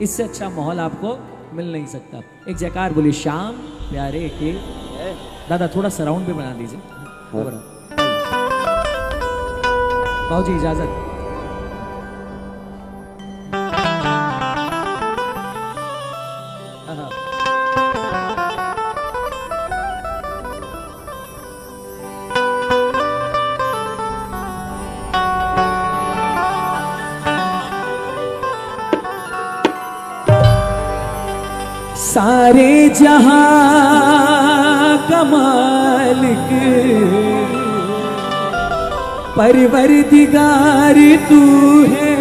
इससे अच्छा माहौल आपको मिल नहीं सकता। एक जयकार बोलिए श्याम प्यारे के। दादा थोड़ा सराउंड पे बना दीजिए। बाबू जी इजाजत। सारे जहां का मालिक परवरदिगार तू है,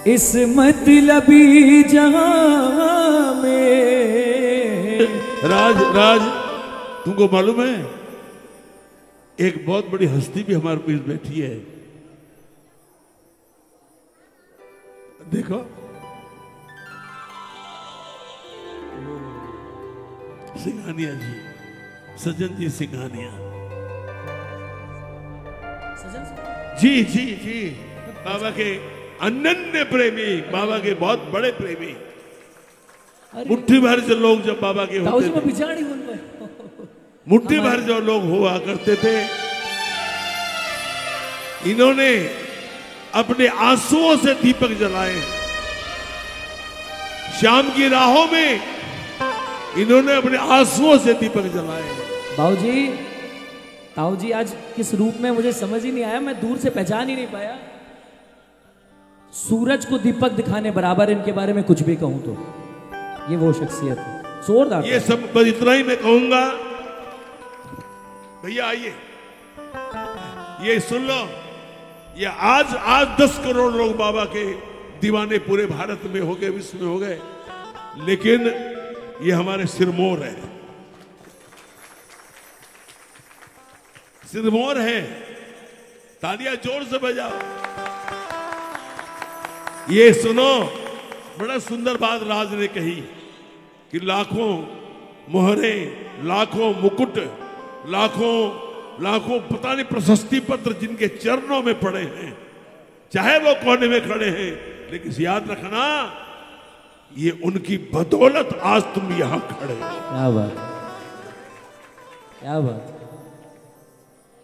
इस मतलबी जहां में। राज तुमको मालूम है एक बहुत बड़ी हस्ती भी हमारे बीच बैठी है। देखो सिंघानिया जी, सजन जी सिंघानिया जी जी जी, बाबा के अनन्य प्रेमी, बाबा के बहुत बड़े प्रेमी। मुट्ठी भर जो लोग जब बाबा के होते थे, मुट्ठी भर जो लोग हुआ करते थे, इन्होंने अपने आंसुओं से दीपक जलाए। शाम की राहों में इन्होंने अपने आंसुओं से दीपक जलाए। ताऊ जी आज किस रूप में मुझे समझ ही नहीं आया, मैं दूर से पहचान ही नहीं पाया। सूरज को दीपक दिखाने बराबर इनके बारे में कुछ भी कहूं तो ये वो शख्सियत है, जोरदार। ये सब बस इतना ही मैं कहूंगा। भैया आइए, ये सुन लो, ये आज 10 करोड़ लोग बाबा के दीवाने पूरे भारत में हो गए, विश्व में हो गए, लेकिन ये हमारे सिरमौर है, सिरमौर है। तालियां जोर से बजाओ। ये सुनो, बड़ा सुंदर बात राज ने कही कि लाखों मोहरे, लाखों मुकुट, लाखों पता नहीं प्रशस्ति पत्र जिनके चरणों में पड़े हैं, चाहे वो कोने में खड़े हैं, लेकिन याद रखना ये उनकी बदौलत आज तुम यहां खड़े हो। क्या बात, क्या बात।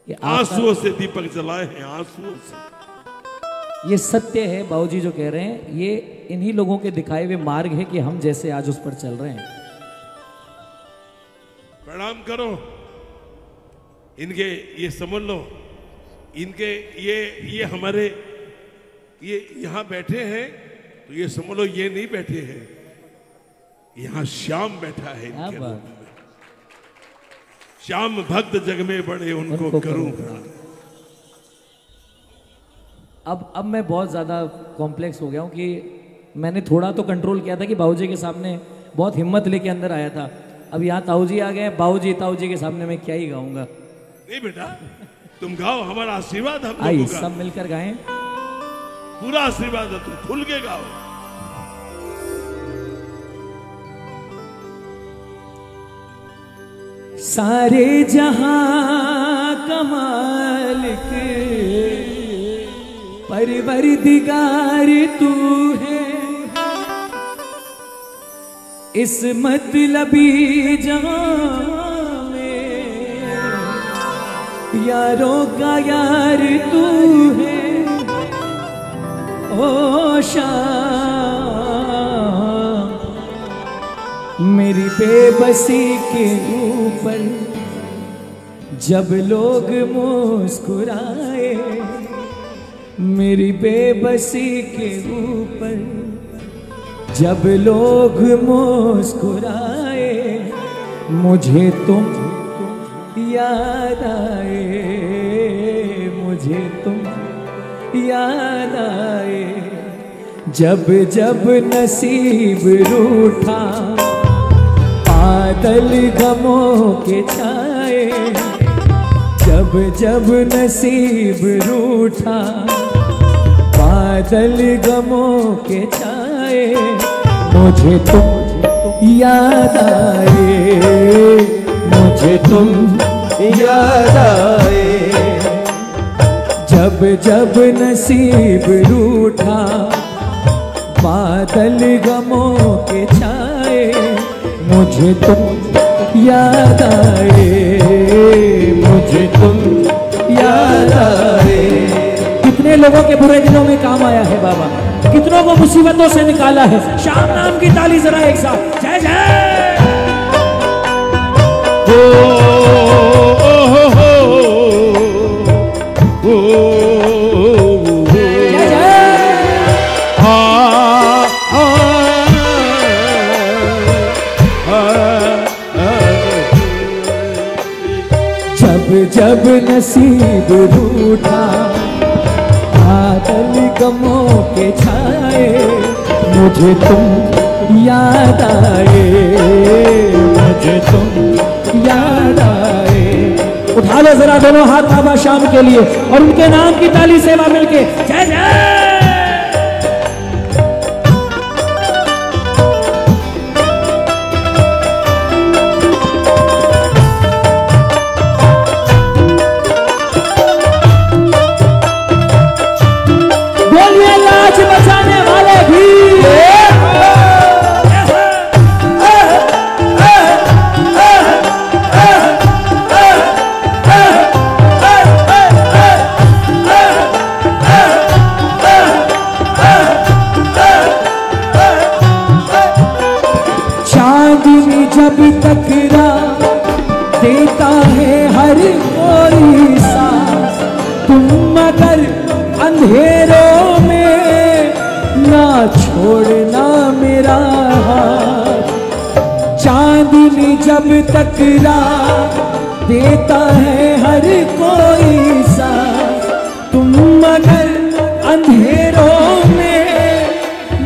ये आंसुओं से दीपक जलाए हैं, आंसुओं से। ये सत्य है बाबूजी जो कह रहे हैं, ये इन्हीं लोगों के दिखाए हुए मार्ग है कि हम जैसे आज उस पर चल रहे हैं। प्रणाम करो इनके, ये समझ लो इनके, ये हमारे, ये यहां बैठे हैं तो ये समझ लो ये नहीं बैठे हैं, यहां श्याम बैठा है इनके रूप में। श्याम भक्त जग में बड़े उनको करूं। अब मैं बहुत ज्यादा कॉम्प्लेक्स हो गया हूं कि मैंने थोड़ा तो कंट्रोल किया था कि बाबूजी के सामने बहुत हिम्मत लेके अंदर आया था। अब यहाँ ताऊ जी आ गए, बाबूजी ताऊ जी के सामने मैं क्या ही गाऊंगा। नहीं बेटा तुम गाओ, हमारा आशीर्वाद हम आइए सब मिलकर गाएं। पूरा आशीर्वाद है, तुम खुल के गाओ। सारे जहां का मालिक परवरदिगार तू है, इस मतलबी जहां में यारों का यार तू है। ओ शाम मेरी बेबसी के ऊपर जब लोग मुस्कुराए, मेरी बेबसी के ऊपर जब लोग मुस्कुराए, मुझे तुम याद आए, मुझे तुम याद आए। जब जब नसीब रूठा बादल गमों के छाए, जब जब नसीब रूठा बादल गमों के छाए, मुझे तुम याद आए, मुझे तुम याद आए। जब जब नसीब रूठा बादल गमों के छाए, मुझे तुम याद आए, मुझे तुम याद आए। कितने लोगों के बुरे दिनों में काम आया है बाबा, कितनों को मुसीबतों से निकाला है। शाम नाम की ताली जरा एक साथ, जय जय। जब नसीब रूठा, बादल गमों के छाए, मुझे तुम याद आए, मुझे तुम याद आए। उठा लो जरा दोनों हाथ बाबा शाम के लिए और उनके नाम की ताली सेवा मिलके, जय जय। जब टकरा देता है हर कोई सांस, तुम मगर अंधेरों में ना छोड़ना मेरा हाथ। चांदनी जब टकरा देता है हर कोई सांस, तुम मगर अंधेरों में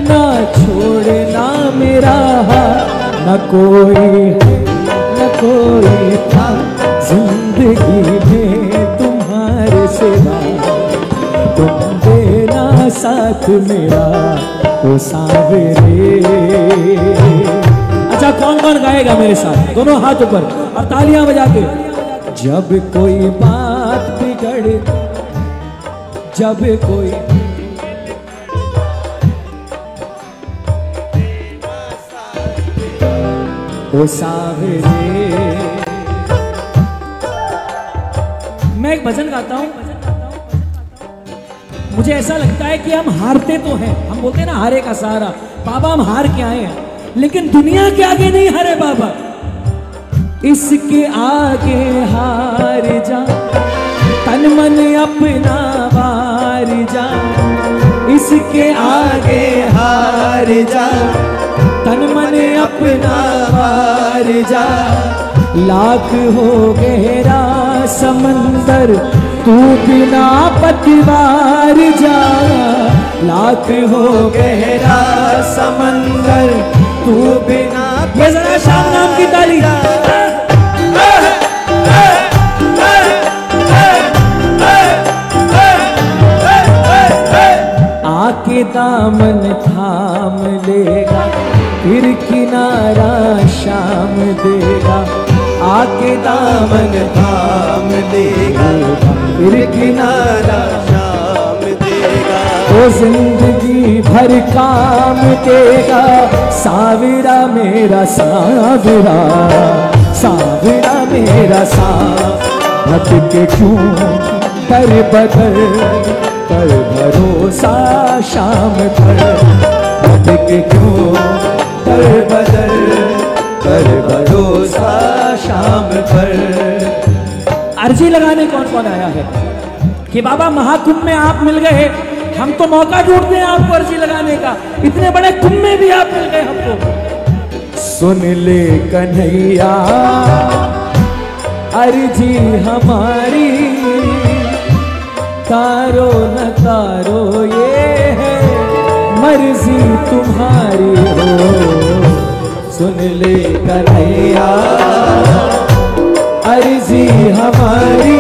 ना छोड़ना मेरा हाथ। न कोई था जिंदगी में तुम्हारे सिवा, तुम देना साथ मेरा ओ सावरे। अच्छा कौन कौन गाएगा मेरे साथ, दोनों हाथ ऊपर और तालियां बजा के। जब कोई बात बिगड़, जब कोई ओ सावरे। मैं एक भजन गाता हूं, मुझे ऐसा लगता है कि हम हारते तो हैं, हम बोलते हैं ना हारे का सहारा। बाबा हम हार के आए हैं, लेकिन दुनिया के आगे नहीं हारे बाबा। इसके आगे हार जा, तन मन अपना वार जा। इसके आगे हार जा, तन मन अपना वार जा। लाख हो गहरा समंदर, तू बिना पतवार जा। लाख हो गहरा समंदर, तू बिना। ये जरा शाम नाम की ताली। आके दामन थाम लेगा, फिर किनारा शाम देगा। आके दामन थाम लेगा, फिर किनारा शाम देगा। तो जिंदगी भर काम देगा, सावरा मेरा सावरा, सावरा मेरा सावरा। भटके क्यों दर बदर, कर भरोसा शाम भर। भटके क्यों दर बदर, कर भरोसा शाम भर। अर्जी लगाने कौन कौन आया है कि बाबा महाकुंभ में आप मिल गए, हम तो मौका ढूंढते हैं आपको अर्जी लगाने का। इतने बड़े कुंभ में भी आप मिल गए हमको। सुन ले कन्हैया अर्जी हमारी, तारो न तारो ये है मर्जी तुम्हारी हो। सुन ले कन्हैया अर्जी हमारी,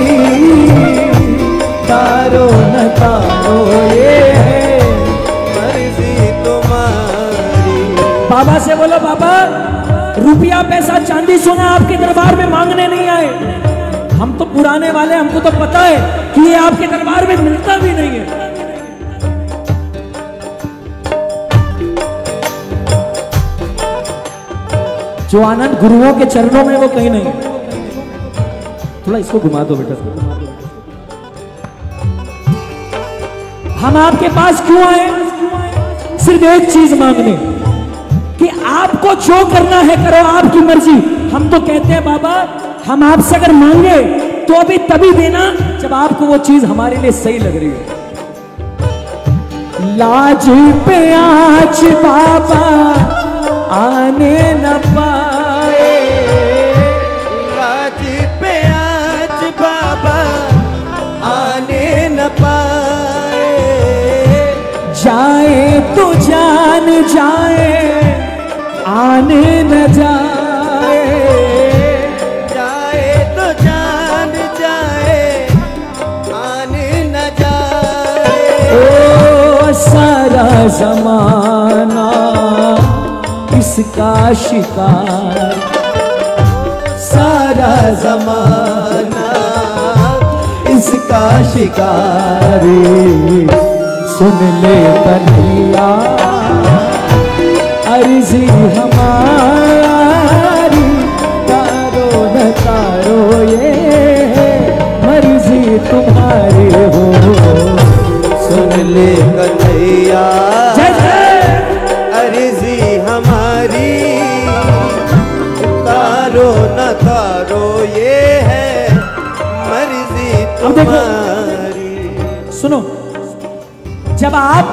तारो न तारो ये है मर्जी तुम्हारी। बाबा से बोलो बाबा रुपया पैसा चांदी सोना आपके दरबार में मांगने नहीं आए। हम तो पुराने वाले, हमको तो पता है कि ये आपके दरबार में मिलता भी नहीं है। जो आनंद गुरुओं के चरणों में वो कहीं नहीं। थोड़ा इसको घुमा दो बेटा। हम आपके पास क्यों आए? सिर्फ एक चीज मांगने कि आपको जो करना है करो, आपकी मर्जी। हम तो कहते हैं बाबा हम आपसे अगर मांगे तो अभी तभी देना जब आपको वो चीज हमारे लिए सही लग रही है। लाज पे आज बाबा आने न पाए, लाज पे आज बाबा आने न पाए, जाए तो जान जाए आने न जाए, जाए तो जान जाए आने न जाए। ओ सारा जमाना इसका शिकार, सारा जमाना इसका शिकारी, सुन ले कन्हैया अर्जी हमारी, तारो न तारो ये मर्जी तुम्हारी हो। सुन ले कन्हैया जय जय। अर्जी हमारी, तारो न तारो ये है मर्जी अब देखो, तुम्हारी। सुनो, जब आप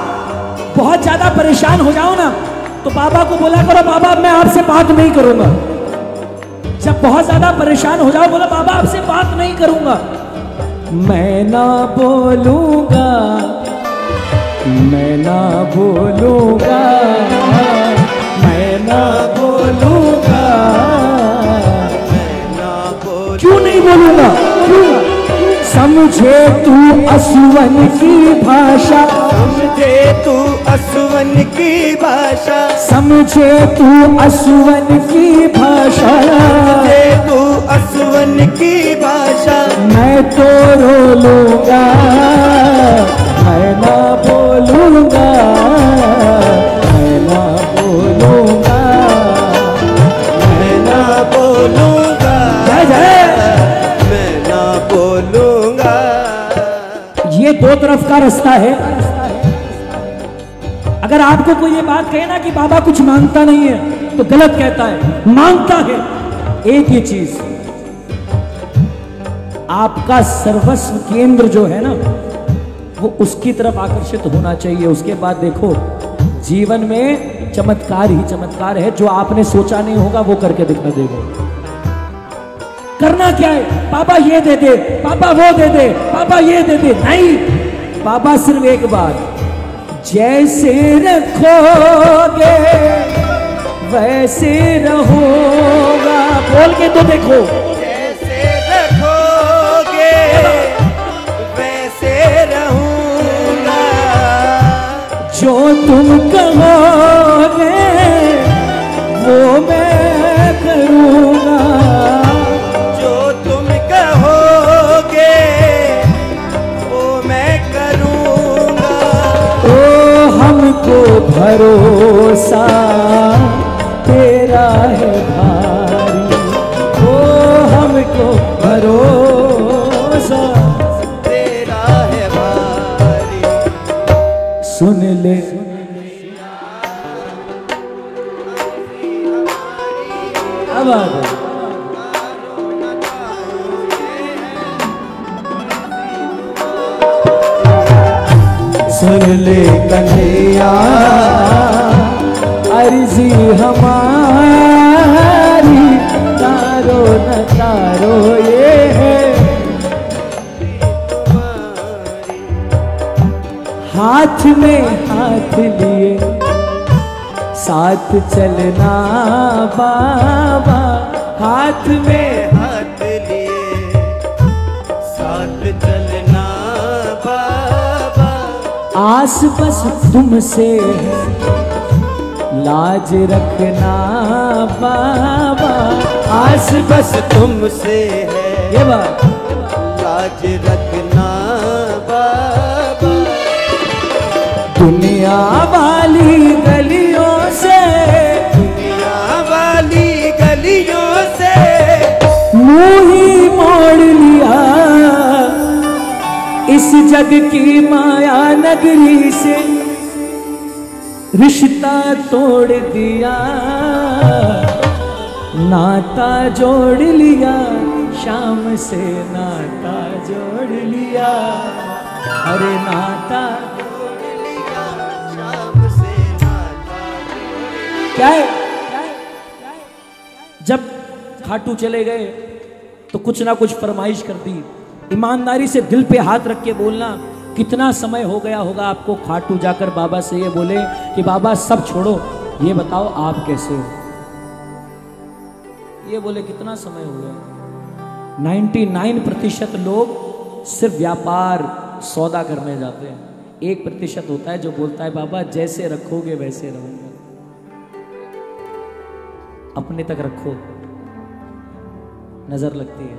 बहुत ज्यादा परेशान हो जाओ ना तो बाबा को बोला करो बाबा मैं आपसे बात नहीं करूंगा। जब बहुत ज्यादा परेशान हो जाओ बोला बाबा आपसे बात नहीं करूंगा। मैं ना बोलूंगा, मैं ना बोलूंगा, मैं ना बोलूंगा, मैं ना बोल क्यों नहीं बोलूंगा? क्यों? समझे तू असुवन की भाषा, समझे तू असुवन की भाषा, समझे तू असुवन की भाषा, समझे तू असुवन की भाषा, मैं तो रो लूंगा, मैं ना बोलूंगा, मैं ना बोलूंगा, मैं ना बोलूंगा, जय जय। मैं ना बोलूंगा। ये दो तरफ का रास्ता है। अगर आपको कोई ये बात कहे ना कि बाबा कुछ मांगता नहीं है तो गलत कहता है, मांगता है। एक ही चीज, आपका सर्वस्व केंद्र जो है ना वो उसकी तरफ आकर्षित होना चाहिए। उसके बाद देखो जीवन में चमत्कार ही चमत्कार है। जो आपने सोचा नहीं होगा वो करके दिखा देगा। करना क्या है? बाबा ये दे दे, बाबा वो दे दे, बाबा ये दे दे, नहीं। बाबा सिर्फ एक बात, जैसे रखोगे वैसे रहोगा। बोल के तो देखो, जैसे रखोगे वैसे रहूंगा, जो तुम कहोगे वो मैं करूंगा, जो तुम कहोगे वो मैं करूंगा। ओ हमको भरोसा तेरा है भारी, ओ हमको भरोसा तेरा है भारी। सुन ले अब आ गए। सुन ले कन्हैया अर्जी हमारी, तारो न तारो ये है। हाथ में हाथ लिए साथ चलना बाबा, हाथ में हाथ लिए साथ चलना बाबा, आस बस तुमसे है लाज रखना बाबा, आस बस तुमसे है ये बात। लाज रखना बाबा। दुनिया वाली गलियों से, दुनिया वाली गलियों जग की माया नगरी से रिश्ता तोड़ दिया, नाता जोड़ लिया, शाम से नाता जोड़ लिया, अरे नाता जोड़ लिया, शाम से नाता क्या है? जब खाटू चले गए तो कुछ ना कुछ फरमाइश कर दी। ईमानदारी से दिल पे हाथ रख के बोलना, कितना समय हो गया होगा आपको खाटू जाकर बाबा से ये बोले कि बाबा सब छोड़ो, ये बताओ आप कैसे हो? ये बोले कितना समय हो गया? 99% लोग सिर्फ व्यापार सौदा करने जाते हैं, 1% होता है जो बोलता है बाबा जैसे रखोगे वैसे रहूंगा। अपने तक रखो, नजर लगती है।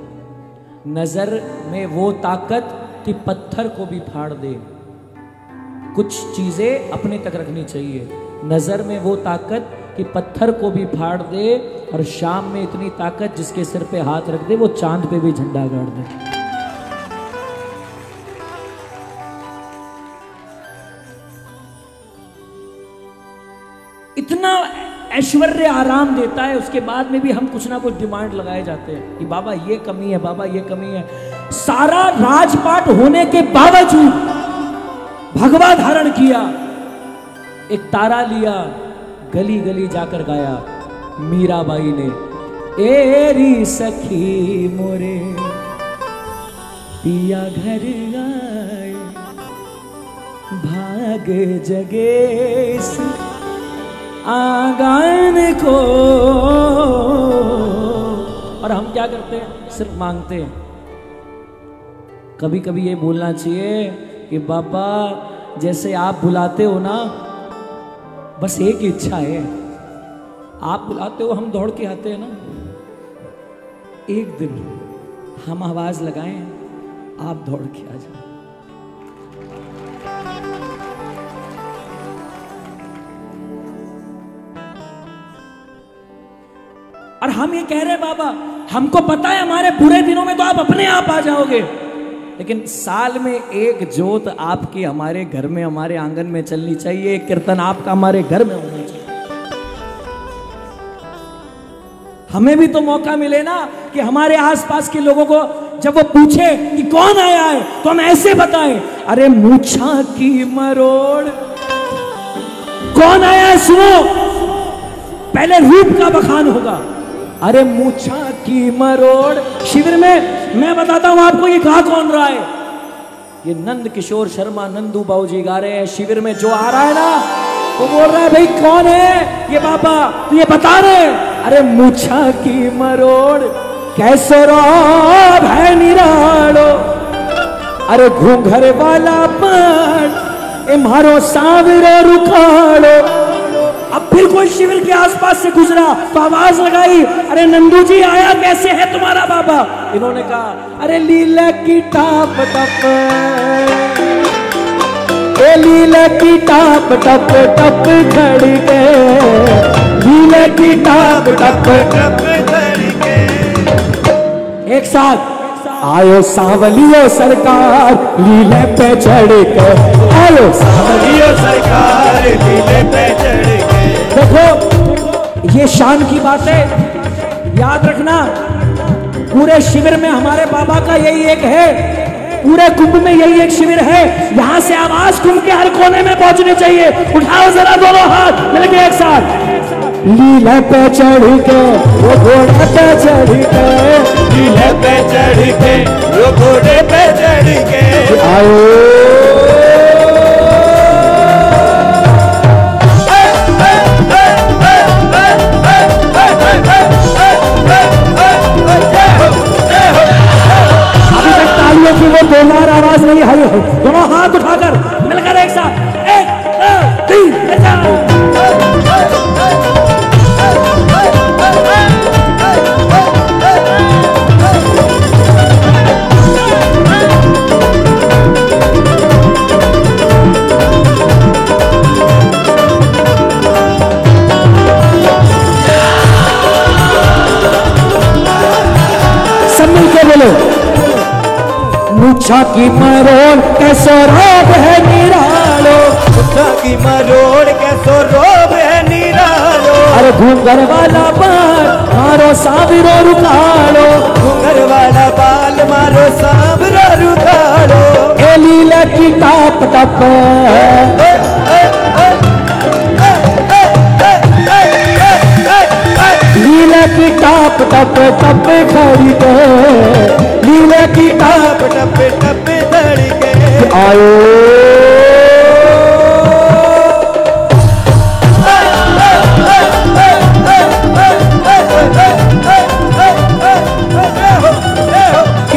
नजर में वो ताकत कि पत्थर को भी फाड़ दे। कुछ चीजें अपने तक रखनी चाहिए। नजर में वो ताकत कि पत्थर को भी फाड़ दे, और शाम में इतनी ताकत जिसके सिर पे हाथ रख दे वो चांद पे भी झंडा गाड़ दे। इतना ऐश्वर्य आराम देता है, उसके बाद में भी हम कुछ ना कुछ डिमांड लगाए जाते हैं कि बाबा ये कमी है, बाबा ये कमी है। सारा राजपाट होने के बावजूद भगवा धारण किया, एक तारा लिया, गली गली जाकर गाया मीराबाई ने, एरी सखी मोरे पिया घर आए, भाग जगेश आंगन को। और हम क्या करते हैं? सिर्फ मांगते हैं। कभी कभी ये बोलना चाहिए कि बाबा जैसे आप बुलाते हो ना, बस एक ही इच्छा है, आप बुलाते हो हम दौड़ के आते हैं ना, एक दिन हम आवाज लगाएं आप दौड़ के आ जाओ। और हम ये कह रहे हैं बाबा हमको पता है हमारे बुरे दिनों में तो आप अपने आप आ जाओगे, लेकिन साल में एक जोत आपकी हमारे घर में, हमारे आंगन में चलनी चाहिए, एक कीर्तन आपका हमारे घर में होना चाहिए। हमें भी तो मौका मिले ना कि हमारे आसपास के लोगों को जब वो पूछे कि कौन आया है तो हम ऐसे बताएं, अरे मूछा की मरोड़ कौन आया है सुनो। पहले रूप का बखान होगा, अरे मूछा की मरोड़। शिविर में मैं बताता हूं आपको ये गा कौन रहा है, ये नंद किशोर शर्मा नंदू बाबूजी गा रहे हैं। शिविर में जो आ रहा है ना वो बोल रहा है भाई कौन है ये बाबा, तो ये बता रहे अरे मूछा की मरोड़ कैसे रोब है निरालो, अरे घूंघर वाला पान ए मारो सावरो रुखाड़ो। अब फिर कोई शिविर के आसपास से गुजरा तो आवाज लगाई, अरे नंदू जी आया कैसे है तुम्हारा बाबा। इन्होंने कहा अरे लीला की टाप टप, ए लीला की टाप टप टप खड़ी के, लीला की टाप टप टप खड़ी के। एक साथ आयो सावलियो सरकार लीले पे चढ़ के, आयो सावलियो सरकार लीले पे चढ़ के। देखो ये शान की बात है, याद रखना पूरे शिविर में हमारे बाबा का यही एक है, पूरे कुंभ में यही एक शिविर है। यहाँ से आवाज कुंभ के हर कोने में पहुंचनी चाहिए। उठाओ जरा दोनों हाथ मिलके एक साथ, लीले पे चढ़ के वो घोड़े पे चढ़ के, लीले पे चढ़ के वो घोड़े पे चढ़ के आओ। अभी तक तालियों की वो जोरदार आवाज नहीं आई है। दोनों हाथ उठाकर मिलकर एक साथ, 1 2 3 झांकी मरोड़ कैसो रोब है निरालो, झांकी मरोड़ कैसो रोब है निरालो। अरे घूंगर वाला बाल मारो सावरो रुकालो, घूंगर वाला बाल मारो सावरो रुकालो। ए लीला की टाप टप, लीला की टाप टप टप खड़ी के, लीला की टाप टप टप धड़के आयो।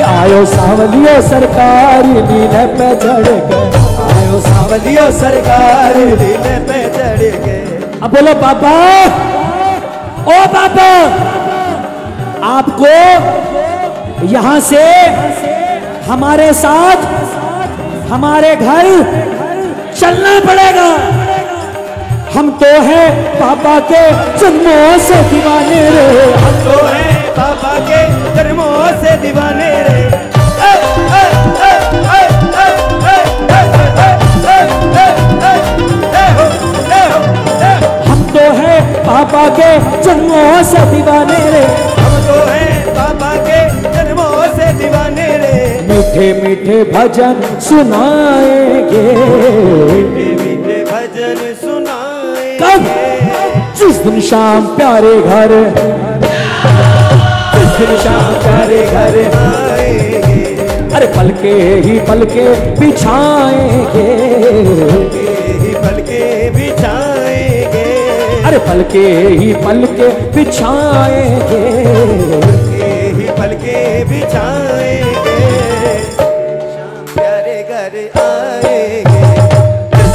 आयो सावलियो सरकारी लीले पे चढ़ के, आयो सावलियो सरकारी लीले पे चढ़ के। अब बोलो पापा, ओ पापा, आपको यहाँ से हमारे साथ हमारे घर चलना पड़ेगा। हम तो हैं पापा के जन्मों से दीवाने रे, हम तो हैं पापा के जन्मों से दीवाने रे। हम तो हैं पापा के जन्मों से दीवाने रे, हम तो हैं पापा के जन्मों से दीवाने रे। मीठे मीठे भजन सुनाएंगे, मीठे मीठे भजन सुनाएंगे। कब? जिस दिन शाम प्यारे घर, जिस दिन शाम प्यारे घर आएंगे। अरे पलके ही पलके बिछाएंगे, पलके बिछाएंगे। अरे पलके ही पलके बिछाएंगे, पलके बिछाएंगे। शाम प्यारे घर आएंगे,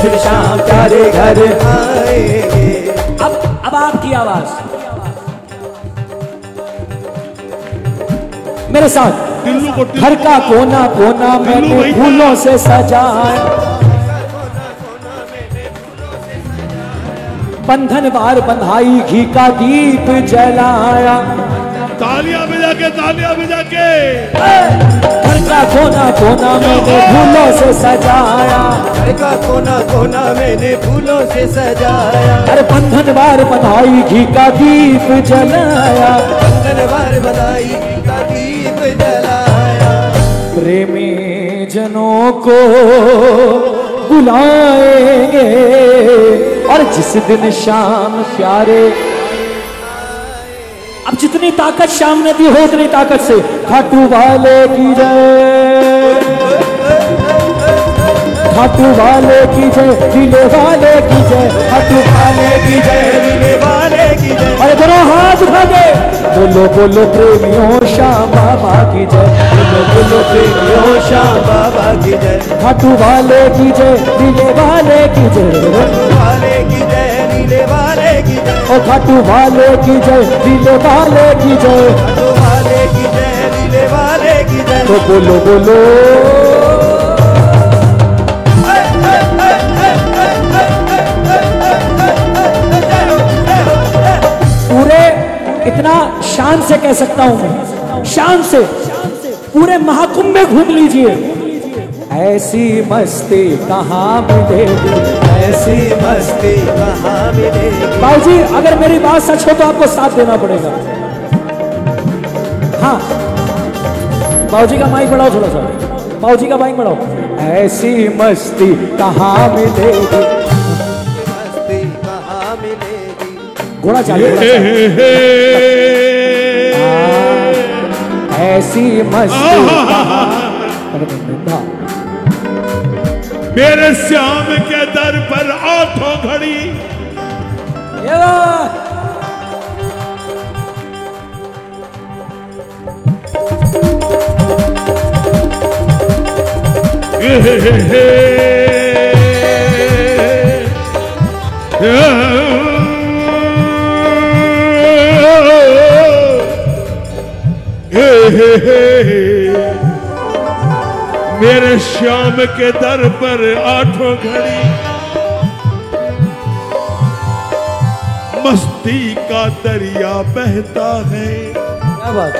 जिस शाम प्यारे घर आएंगे। अब आपकी आवाज मेरे साथ। घर का कोना कोना मैंने फूलों से सजाया, बंधन बार बंधाई घी का दीप जलाया। तालियां बजा के, तालियां बजा के। घर का कोना कोना मैंने फूलों से सजाया, घर का कोना कोना मैंने फूलों से सजाया। अरे बंधन बार बंधाई घी का दीप जलाया, बंधन बार बधाई का दीप जलाया। प्रेमी जनों को बुलाएंगे, और जिस दिन शाम प्यारे, अब जितनी ताकत शाम ने दी हो उतनी ताकत से खाटू वाले की जय, खाटू वाले की जय, लीले वाले की जय, खाटू वाले की जय, लीले वाले की जय। अरे दोनों हाथ उठा दे, बोलो बोलो प्रेमियों श्याम बाबा की जय, बोलो बोलो प्रेमियों श्याम बाबा की जय। खाटू वाले की जय, लीले वाले की जय, वाले की जय, लीले वाले की जय। ओ खाटू वाले की जय, लीले वाले की जय, खाटू वाले की जय, लीले वाले की जय। तो बोलो बोलो। पूरे इतना शान से कह सकता हूं मैं, शान से पूरे महाकुंभ में घूम लीजिए। ऐसी मस्ती कहाँ मिलेगी, ऐसी मस्ती कहाँ मिलेगी। बाबूजी अगर मेरी बात सच हो तो आपको साथ देना पड़ेगा। हाँ बाबूजी का माइक बढ़ाओ थोड़ा सा, बाबूजी का माइक बढ़ाओ। ऐसी मस्ती कहाँ मिलेगी, मस्ती कहाँ मिलेगी। घोड़ा चालू, ऐसी मस्ती मेरे श्याम के दर पर आठों घड़ी, मेरे श्याम के दर पर आठों घड़ी मस्ती का दरिया बहता है। क्या बात।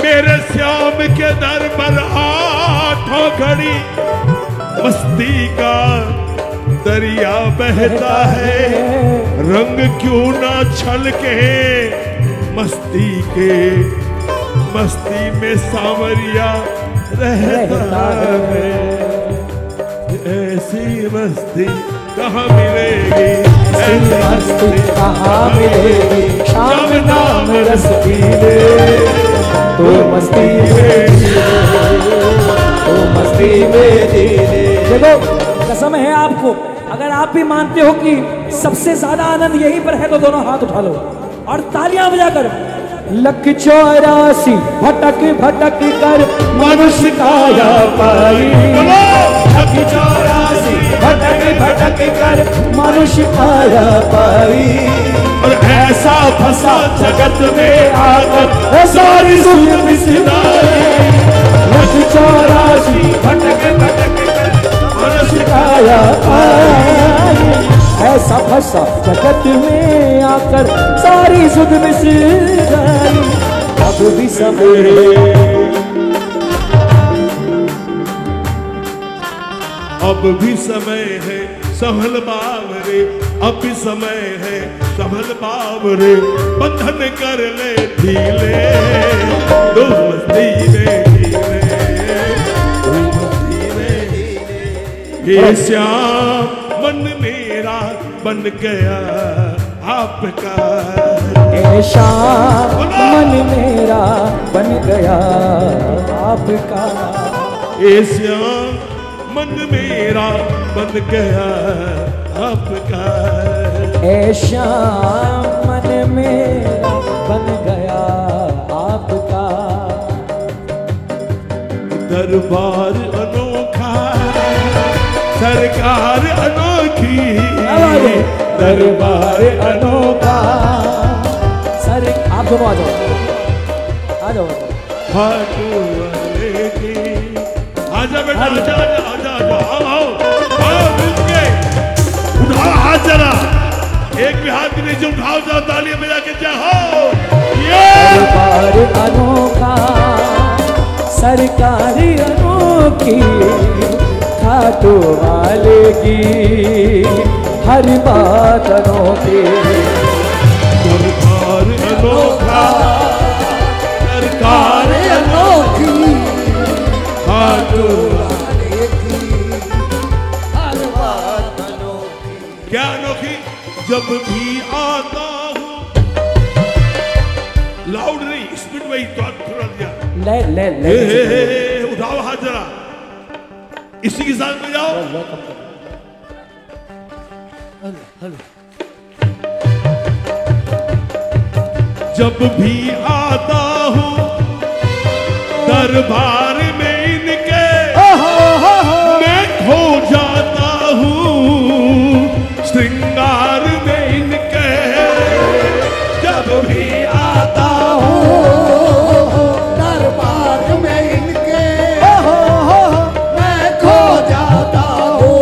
मेरे श्याम के दर पर आठ आंखों घड़ी मस्ती का दरिया बहता है, रंग क्यों ना छलके मस्ती के, मस्ती में सांवरिया रहता है। ऐसी मस्ती कहाँ मिलेगी, ऐसी मस्ती कहाँ मिलेगी, शाम नाम रस पी ले तो मस्ती में जी ले, तो मस्ती में जी ले। देखो कसम है आपको, अगर आप भी मानते हो कि सबसे ज्यादा आनंद यहीं पर है तो दोनों हाथ उठा लो और तालियां बजाकर। लख 84 भटक भटक कर मनुष्य काया पाई, लख 84 भटक भटक कर मनुष्य काया पाई, और ऐसा फंसा जगत में आकर सारी सुख बिसराई, लख 84 भटक भटक कर मनुष्य काया पाई, ऐसा फंसा जगत में आकर सारी सुध बिसराई। अब भी समय अब भी समय है संभल बावरे, अब भी समय है संभल बावरे, बंधन कर ले ढीले दो मस्ती में ढीले, दो मस्ती में ढीले। ये श्याम मन मेरा बन गया आपका, ए शाम मन मेरा बन गया आपका, ये श्याम मन मेरा बन गया आपका, ए शाम मन मेरा बन गया आपका। दरबार अनोखा सरकार अनोखी, दरबार अनोखा सर आप दोनों आ जाओ, आ जाओ। खाटू वाले की आजा बेटा, आजा आजा आजा आजा, आओ आओ मिल के उठाओ हाथ जरा, एक भी हाथ नहीं जो उठाओ, जाओ तालियां बजा के जाओ। ये दरबार अनोखा सरकार अनोखी, खाटू वाले की हर बात अनोखी, दरबार अनोखा सरकार अनोखी, खाटू वाले की हर बात अनोखी। क्या अनोखी, जब भी आता हूँ, लाउड नहीं स्पीड में ही थोड़ा दिया, ले ले ले उठाओ हाथ जरा, इसी के साथ में जाओ। जब भी आता हूँ दरबार में इनके, मैं खो जाता हूँ श्रृंगार में इनके, जब भी आता हूँ दरबार में इनके, मैं खो जाता हूँ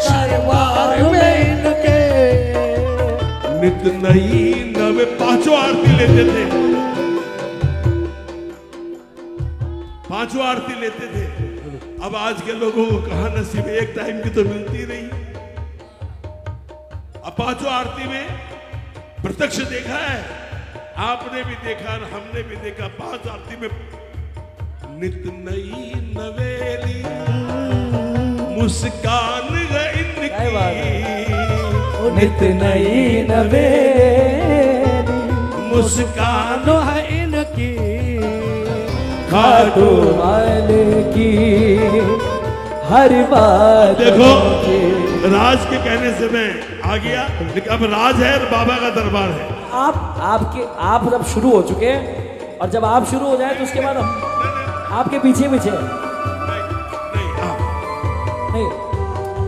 दरबार में इनके। नित नई नवे पांचों आरती लेते थे, पांचों आरती लेते थे। अब आज के लोगों को कहां नसीब, एक टाइम की तो मिलती नहीं। अब पांचों आरती में प्रत्यक्ष देखा है, आपने भी देखा और हमने भी देखा, पांच आरती में नित नई नवेली मुस्कान है इनकी, नित नई नवेली मुस्कान है इनकी, खाटू वाले की हर बात। देखो राज के कहने से मैं आ गया, लेकिन अब राज है और बाबा का दरबार है। आप जब शुरू हो चुके हैं और जब आप शुरू हो जाए तो उसके बाद हम आपके पीछे पीछे नहीं, नहीं।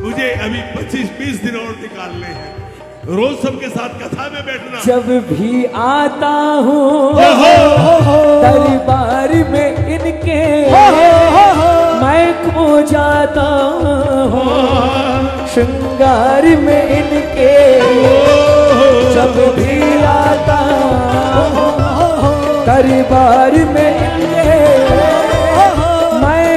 मुझे अभी 25-20 दिन और निकालने हैं, रोज सबके साथ कथा में बैठना। जब भी आता हूँ दरबार में इनके, मैं खो जाता हूँ श्रृंगार में इनके, जब भी आता हूँ दरबार में इनके, मैं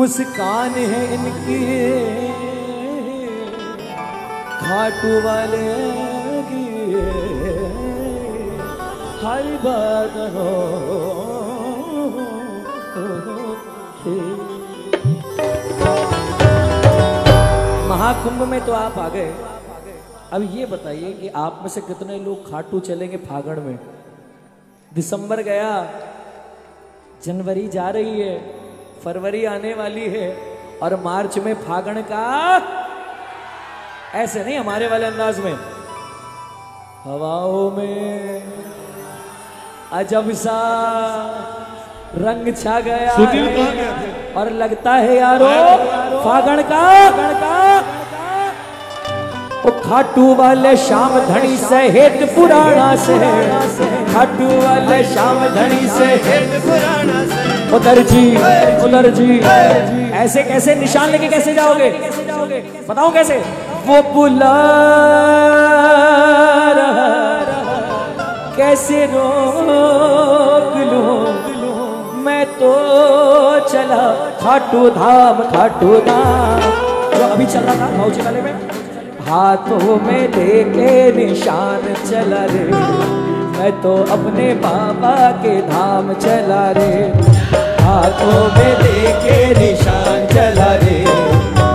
मुस्कान है इनकी खाटू वाले की हर बात हो। महाकुंभ में तो आप आ गए, अब ये बताइए कि आप में से कितने लोग खाटू चलेंगे फागण में? दिसंबर गया, जनवरी जा रही है, फरवरी आने वाली है और मार्च में फागण का, ऐसे नहीं हमारे वाले अंदाज में, हवाओं में अजब सा रंग छा गया सुनील कहाँ है गए थे? और लगता है यारो फागण का ओ खाटू वाले श्याम धनी से हेत पुराना से, खाटू वाले श्याम धनी से हेत पुराना से। उधर जी ऐसे कैसे निशान लेके कैसे जाओगे? बताओ कैसे? वो बुला रहा कैसे रोक लूं, मैं तो चला खाटू धाम जो अभी चल रहा था भाऊजी वाले में, हाथों में लेके निशान चला रे, मैं तो अपने बाबा के धाम चला रे, हाथों में लेके निशान चला रे,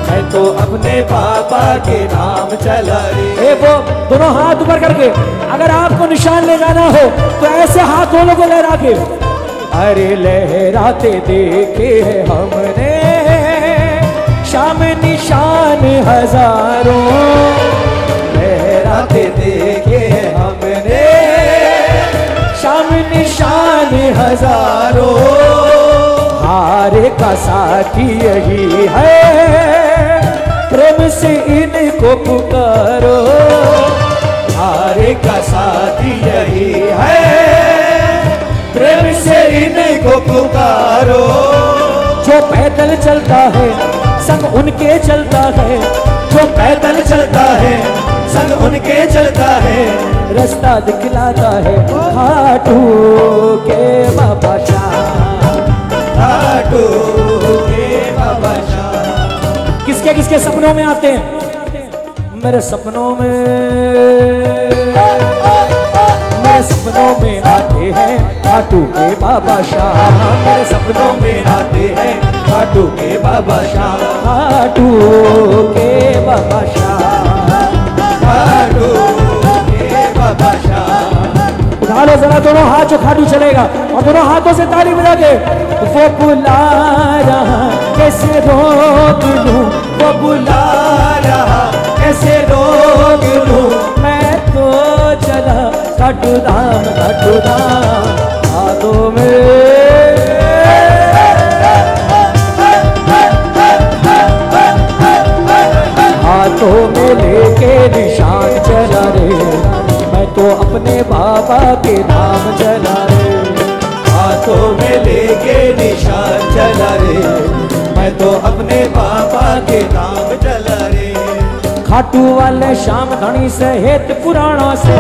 मैं तो अपने बाबा के धाम चला रे। वो दोनों हाथ ऊपर करके, अगर आपको निशान ले जाना हो तो ऐसे हाथ दोनों को लहरा के, अरे लहराते देखे है हमने शाम निशान हजारों, लहराते देखे हमने शाम निशान हजारों, हार का साथी यही है प्रेम से इनको पुकारो, हार का साथी यही है प्रेम से इनको पुकारो। जो पैदल चलता है संग उनके चलता है, जो पैदल चलता है संग उनके चलता है, रास्ता दिखलाता है खाटू के बाबा शाह, खाटू के बाबा शाह। किसके किसके सपनों में आते हैं? मेरे सपनों में, मेरे सपनों में आते हैं खाटू के बाबा शाह, मेरे सपनों में आते हैं खाटू के बाबा शाह, खाटू के बाबा शाह, खाटू के बाबा शाह। उठा लो जरा दोनों हाथ जो खाटू चलेगा और दोनों हाथों से ताली बजा के, वो बुला रहा कैसे रोक लूं, वो बुला रहा कैसे रोक लूं, मैं तो चला खाटू धाम हाथों में, हाथों में लेके निशान चला रे, मैं तो अपने बाबा के धाम चला रे, हाथों में लेके निशान चला रे, मैं तो अपने बाबा के धाम चला रे। खाटू वाले श्याम धनी से हेत पुराना से,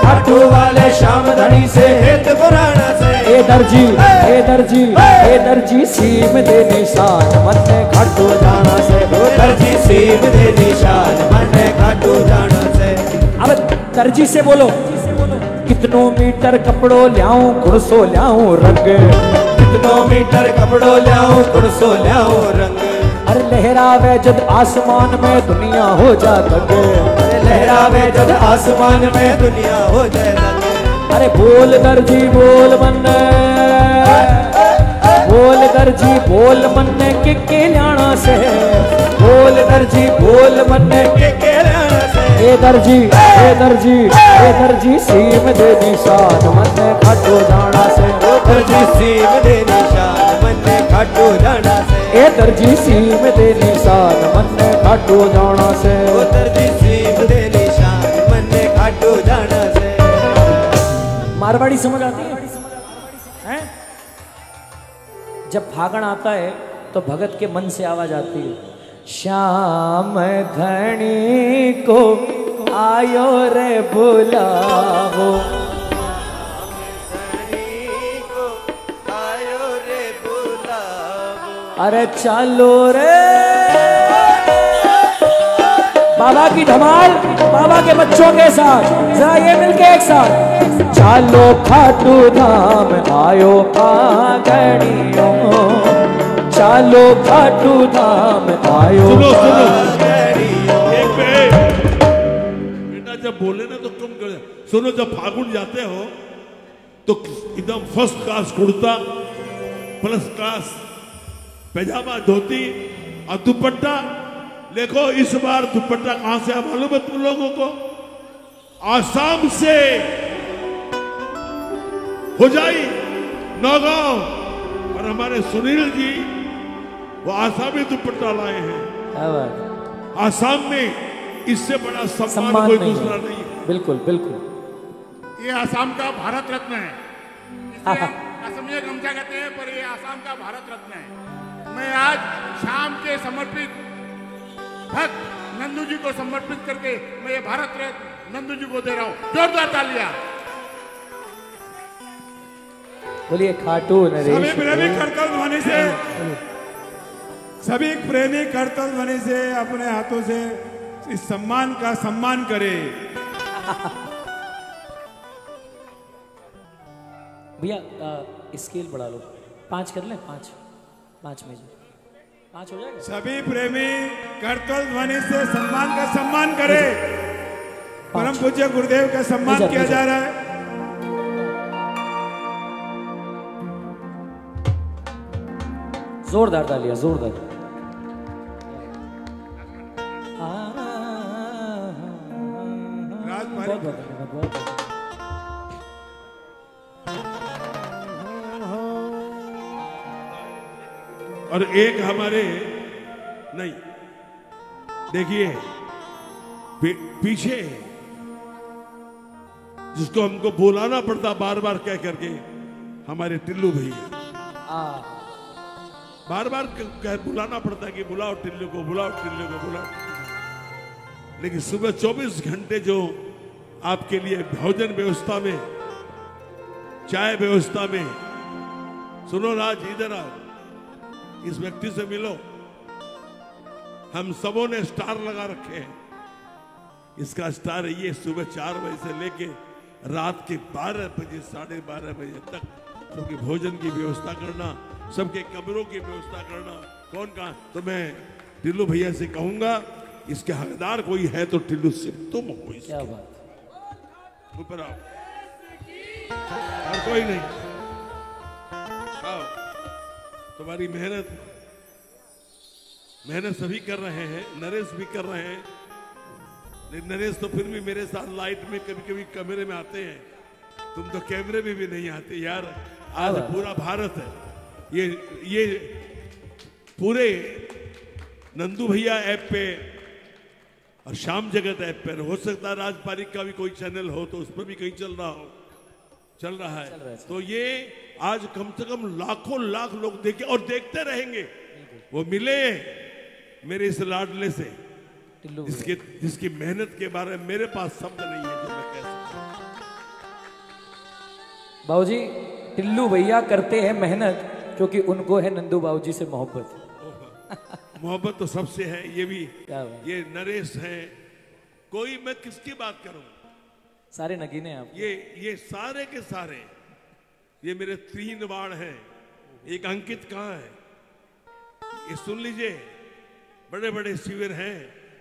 खाटू वाले श्याम धनी से हेत पुराना से, ए दर्जी सीम दे निशान मन खाटू जाना से, दर्जी सीम दे निशान मन खाटू जाना से। अब दर्जी से बोलो, कितनों मीटर कपड़ों ल्याऊं कुर्सो ल्याऊं रंग, कितनों मीटर कपड़ों ल्याऊं कुर्सो ल्याऊं रंग, अरे लहरावे जब आसमान में दुनिया हो जा दंग, अरे लहरावे जब आसमान में दुनिया हो जाए दंग। अरे बोल दर्जी बोल मन, बोल दर्जी बोल मन के ल्याणा से, बोल दर्जी बोल मन के ल्याणा से। ए दर्जी सीम दे निशान मन खाटू जाना से, दर्जी सीम दे निशान मन खाटू जाना से, ए दर्जी सीम दे निशान मन खाटू जाना से, दर्जी सीम दे निशान मन खाटू जाना से। मारवाड़ी समझ आती है? जब फागण आता है तो भगत के मन से आवाज आती है, श्याम धनी को आयो रे बुलावो, अरे चालो रे बाबा की धमाल, बाबा के बच्चों के साथ जरा ये मिलके एक साथ। चालो खाटू धाम आयो पागड़ियों, चालो खाटू धाम आयो। सुनो एक बेटा जब बोले ना तो तुम सुनो, जब फागुन जाते हो तो एकदम first class kurta, plus class pyjama, dhoti और दुपट्टा। देखो इस बार दुपट्टा कहां से आया मालूम है तुम लोगों को? आसाम से होजाई, नौगांव। और हमारे सुनील जी वो आसामी दुपट्टा लाए हैं। आसाम में इससे बड़ा सम्मान कोई दूसरा नहीं है। बिल्कुल बिल्कुल। ये आसाम का भारत रत्न है। इसे असमिया गमछा कहते हैं, पर ये आसाम का भारत रत्न है। मैं आज शाम के समर्पित भक्त नंदू जी को समर्पित करके मैं ये भारत रत्न नंदू जी को दे रहा हूं। जोरदार तालियां। बोलिए खाटू नरेश। सभी प्रेमी करतल ध्वनि से, सभी प्रेमी करतल ध्वनि से अपने हाथों से इस सम्मान का सम्मान करे। भैया स्केल बढ़ा लो, 5 कर ले, 5 में 5 हो जाएगा। सभी प्रेमी करतल ध्वनि से सम्मान का सम्मान करे। परम पूज्य गुरुदेव का सम्मान किया जा रहा है। जोरदार तालियां, जोरदार। बहुत बहुत और एक हमारे नहीं देखिए पीछे जिसको हमको बुलाना पड़ता बार बार कह करके, हमारे टिल्लू भैया बार बार बुलाना पड़ता कि बुलाओ टिल्लू को, बुलाओ टिल्लू को, बुलाओ। लेकिन सुबह 24 घंटे जो आपके लिए भोजन व्यवस्था में, चाय व्यवस्था में, सुनो राज इधर आओ, इस व्यक्ति से मिलो। हम सबों ने स्टार लगा रखे हैं। इसका स्टार ये सुबह 4 बजे से लेके रात के 12 बजे 12:30 बजे तक सबके भोजन की व्यवस्था करना, सबके कमरों की व्यवस्था करना। कौन कहा? तो मैं टिल्लू भैया से कहूंगा इसके हकदार कोई है तो टिल्लू से तुम हो। क्या बात, ऊपर आओ, और कोई नहीं। आओ, तुम्हारी मेहनत सभी कर रहे हैं, नरेश भी कर रहे हैं। लेकिन नरेश तो फिर भी मेरे साथ लाइट में कभी कभी कैमरे में आते हैं, तुम तो कैमरे में भी नहीं आते यार। आज पूरा भारत है, ये पूरे नंदू भैया ऐप पे और शाम जगत ऐप पे, हो सकता है राजपालिक का भी कोई चैनल हो तो उस पर भी कहीं चल रहा है। तो ये आज कम से कम लाखों लाख लोग देखे और देखते रहेंगे। वो मिले मेरे इस लाडले से जिसकी मेहनत के बारे में मेरे पास शब्द नहीं है जो मैं कह सकता। बाबूजी टिल्लू भैया करते हैं मेहनत क्योंकि उनको है नंदू बाबूजी से मोहब्बत। मोहब्बत तो सबसे है। ये भी ये नरेश है, कोई मैं किसकी बात करूं, सारे नगीने आप। ये सारे के सारे, ये मेरे 3 बाण हैं। एक अंकित कहाँ है, ये सुन लीजिए। बड़े बड़े शिविर हैं,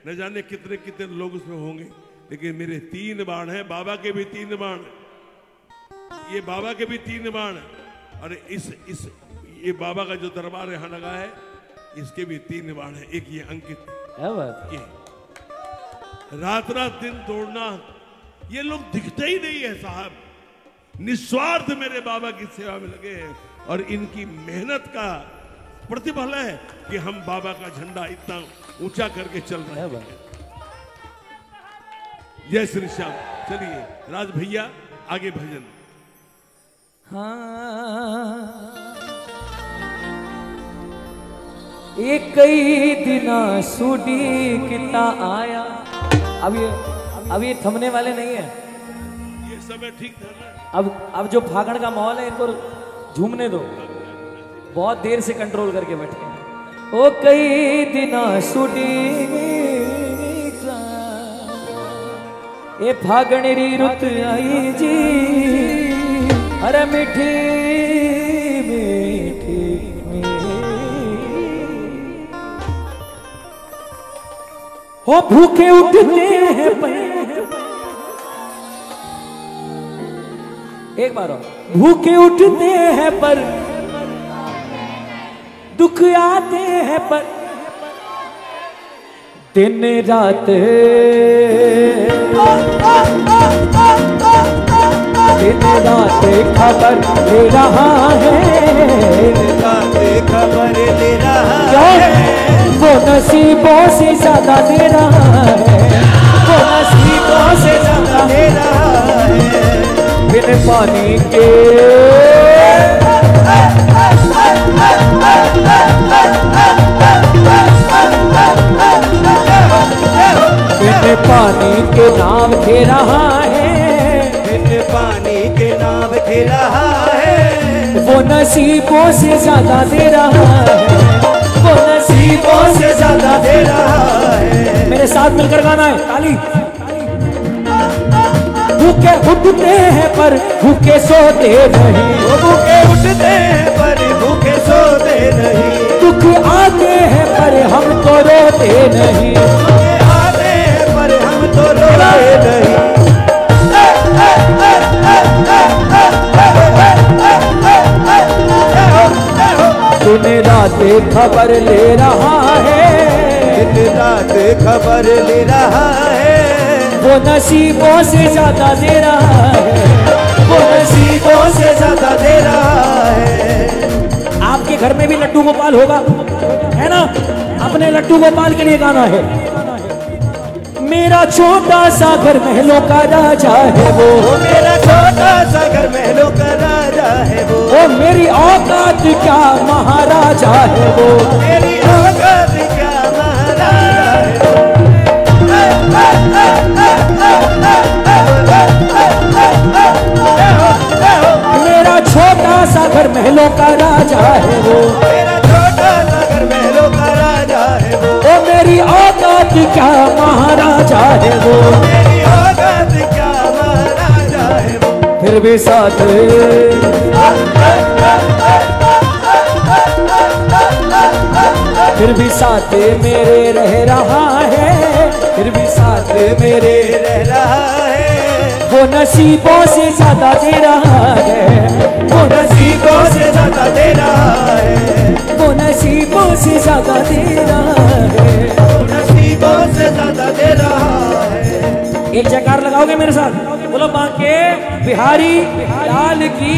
न जाने कितने कितने लोग उसमें होंगे, लेकिन मेरे 3 बाण हैं। बाबा के भी 3 बाण, ये बाबा के भी 3 बाण, और ये बाबा का जो दरबार यहाँ लगा है इसके भी 3 बाण है। एक ये अंकित, ये रात रात दिन दौड़ना, ये लोग दिखते ही नहीं है साहब। निस्वार्थ मेरे बाबा की सेवा में लगे हैं और इनकी मेहनत का प्रतिफल है कि हम बाबा का झंडा इतना ऊंचा करके चल रहे हैं। जय श्री श्याम। चलिए राज भैया आगे भजन। एक कई दिना सुडी किता आया। अब ये थमने वाले नहीं है, ये समय ठीक था। अब जो फागण का माहौल है इनको झूमने दो, बहुत देर से कंट्रोल करके बैठे हैं। ओ कई दिना सुडी ए फागणरी रुत आई जी, अरे मीठी मीठी हो भूखे उठते हैं एक बार और, भूखे उठते हैं पर दुख आते हैं पर दिन रात दिन रात खबर ले रहा है, खबर ले रहा है, वो नसीबों से ज्यादा दे रहा है, वो नसीबों से ज्यादा दे रहा है, बिन पानी के बिन पानी के नाव खे रहा है, बिन पानी के नाव खे रहा है, वो नसीबों से ज्यादा दे रहा है, वो नसीबों से ज्यादा दे रहा है। मेरे साथ मिलकर गाना है, ताली। भूखे उठते हैं पर भूखे सोते नहीं, भूखे उठते हैं पर भूखे सोते नहीं, दुख आते हैं पर हम तो रोते नहीं, आते हैं पर हम तो रोते नहीं, दिन रात खबर ले रहा है, दिन रात खबर ले रहा है, वो नसीबों से ज्यादा दे रहा है, वो नसीबों से ज्यादा दे रहा है। आपके घर में भी लड्डू गोपाल होगा, है ना? अपने लड्डू गोपाल के लिए गाना है। मेरा छोटा सा घर महलों का राजा है वो, मेरा छोटा सा घर महलों का राजा है वो, मेरी औकात क्या महाराजा है वो, मेरी औकात क्या महाराजा है वो। मेरा छोटा सा घर महलों का राजा है वो, मेरा छोटा सा घर महलों का राजा है वो, मेरी औकात क्या महाराजा है वो, मेरी औकात क्या महाराजा है वो। फिर भी साथ फिर भी साथ मेरे रह रहा है, फिर भी साथ मेरे रह रहा है, वो नसीबों से ज्यादा दे रहा है, वो नसीबों से ज्यादा दे रहा है, वो नसीबों से ज्यादा दे रहा है, नसीबों से ज्यादा दे रहा है। एक जयकार लगाओगे मेरे साथ? बोलो बांके बिहारी लाल की।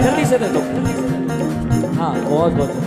जल्दी से दे दो। हाँ बहुत बहुत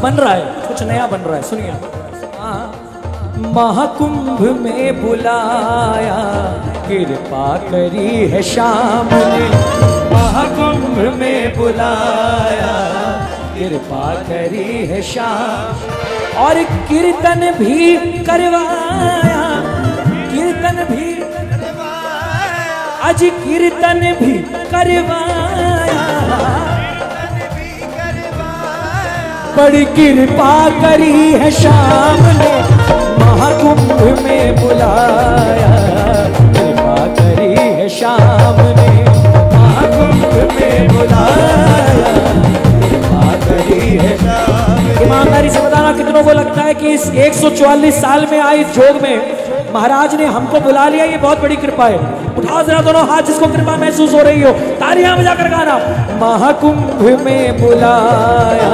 बन रहा है, कुछ नया बन रहा है, सुनिए। महाकुंभ में बुलाया कृपा करी है शाम ने, महाकुंभ में बुलाया कृपा करी है शाम, और कीर्तन भी करवाया, कीर्तन भी आज कीर्तन भी करवाया, बड़ी कृपा करी है शाम ने, महाकुंभ में बुलाया कृपा करी है शाम ने, महाकुंभ में बुलाया कृपा करी है शाम ने। ईमानदारी से बताना कितनों को लगता है कि इस 144 साल में आई इस जोग में महाराज ने हमको बुला लिया, ये बहुत बड़ी कृपा है। उठाओ जरा दोनों हाथ जिसको कृपा महसूस हो रही हो, तालियां बजाकर गाना। महाकुंभ में बुलाया,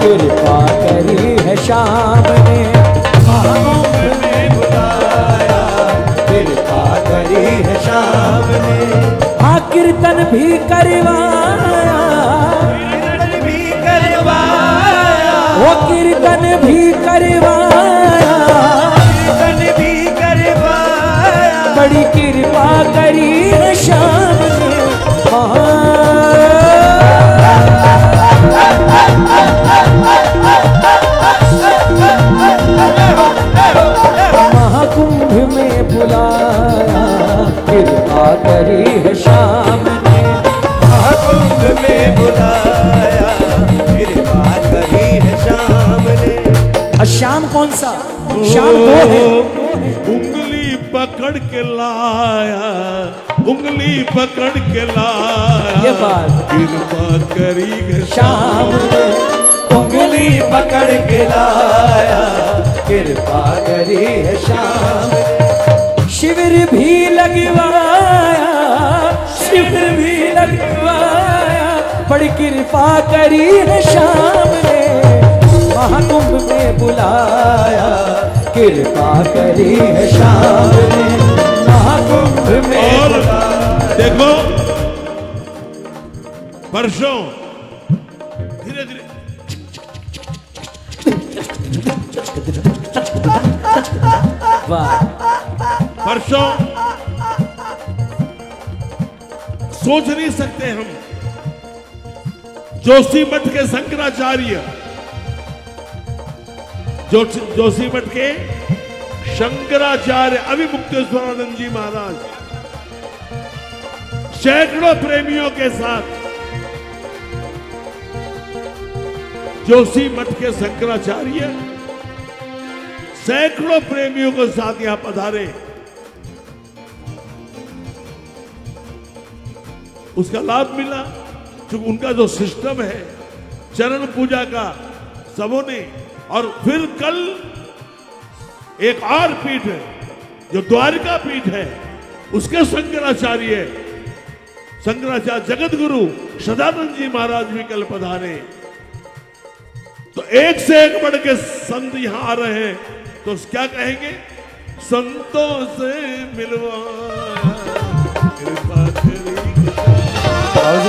कृपा करी है शाम ने। महाकुंभ में बुलाया, कृपा करी है शाम ने। हाँ कीर्तन भी करवाया, कीर्तन भी करवाया, वो कीर्तन भी करवाया, कीर्तन भी करवाया। बड़ी कृपा करी है शाम ने। महाकुंभ में बुलाया, कृपा करी है शाम ने। महाकुंभ में बुलाया, कृपा करी है शाम ने। शाम कौन सा? शाम वो है। उंगली पकड़ के लाया, उंगली पकड़ के लाया, ये बात कृपा करी है शाम ने। उंगली पकड़ के लाया, कृपा करी है शाम ने। शिविर भी लगवाया, शिविर भी लगवाया, बड़ी कृपा करी है शाम ने। महाकुंभ में बुलाया, कृपा करी है शाम ने। महाकुंभ में बुलाया। देखो वर्षों धीरे धीरे वर्षों सोच नहीं सकते हम, जोशीमठ के शंकराचार्य, जोशीमठ के शंकराचार्य अभिमुक्तेश्वरानंद जी महाराज सैकड़ों प्रेमियों के साथ, जोशीमठ के शंकराचार्य सैकड़ों प्रेमियों के साथ यहां पधारे। उसका लाभ मिला, क्योंकि उनका जो सिस्टम है चरण पूजा का सबों ने। और फिर कल एक और पीठ है जो द्वारिका पीठ है, उसके शंकराचार्य जगत गुरु सदानंद जी महाराज भी कल पधारे। तो एक से एक बढ़ के संत यहां आ रहे हैं, तो क्या कहेंगे? संतों से मिलवाया, कृपा करी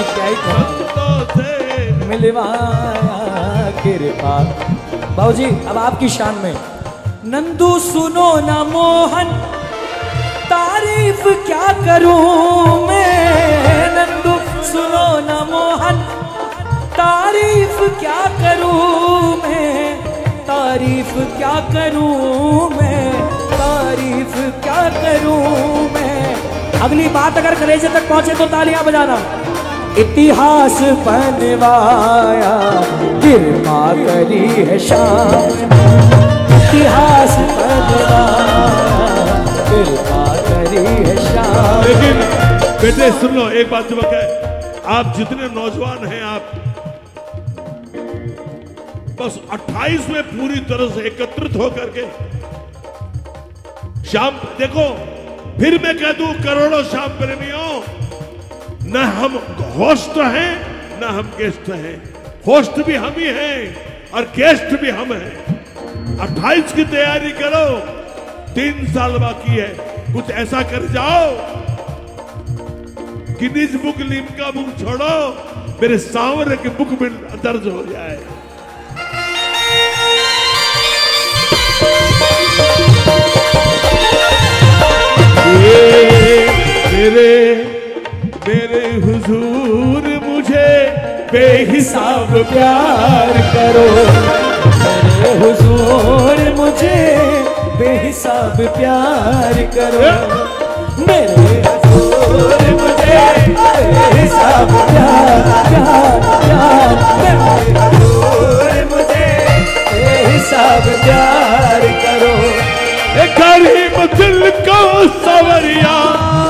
क्या ही संतों से मिलवाया, कृपा। बाबूजी अब आपकी शान में। नंदू सुनो ना मोहन, तारीफ क्या करूं मैं। नंदू सुनो ना मोहन, तारीफ क्या करूं मैं, तारीफ क्या करूं मैं, तारीफ क्या करूं मैं। अगली बात अगर कलेजे तक पहुंचे तो तालियां बजाना। इतिहास बनवाया, कृपा करी है शाम ने। इतिहास बनवाया, कृपा करी है शाम। लेकिन बेटे सुन लो एक बात, जो आप जितने नौजवान हैं, आप बस 28 में पूरी तरह से एकत्रित होकर के शाम देखो। फिर मैं कह दूं करोड़ों शाम प्रेमियों, न हम होस्ट हैं न हम गेस्ट हैं। होस्ट भी हम ही हैं और गेस्ट भी हम हैं। 28 की तैयारी करो, 3 साल बाकी है। कुछ ऐसा कर जाओ, गिनीज बुक लिम्का बुक छोड़ो, मेरे सांवरे की बुक में दर्ज हो जाए। मेरे हुजूर मुझे बेहिसाब प्यार करो। मेरे हुजूर मुझे बेहिसाब प्यार करो। मेरे हुजूर मुझे बेहिसाब प्यार प्यार प्यार। मेरे हुजूर मुझे बेहिसाब प्यार करो। गरीब दिल को सवरिया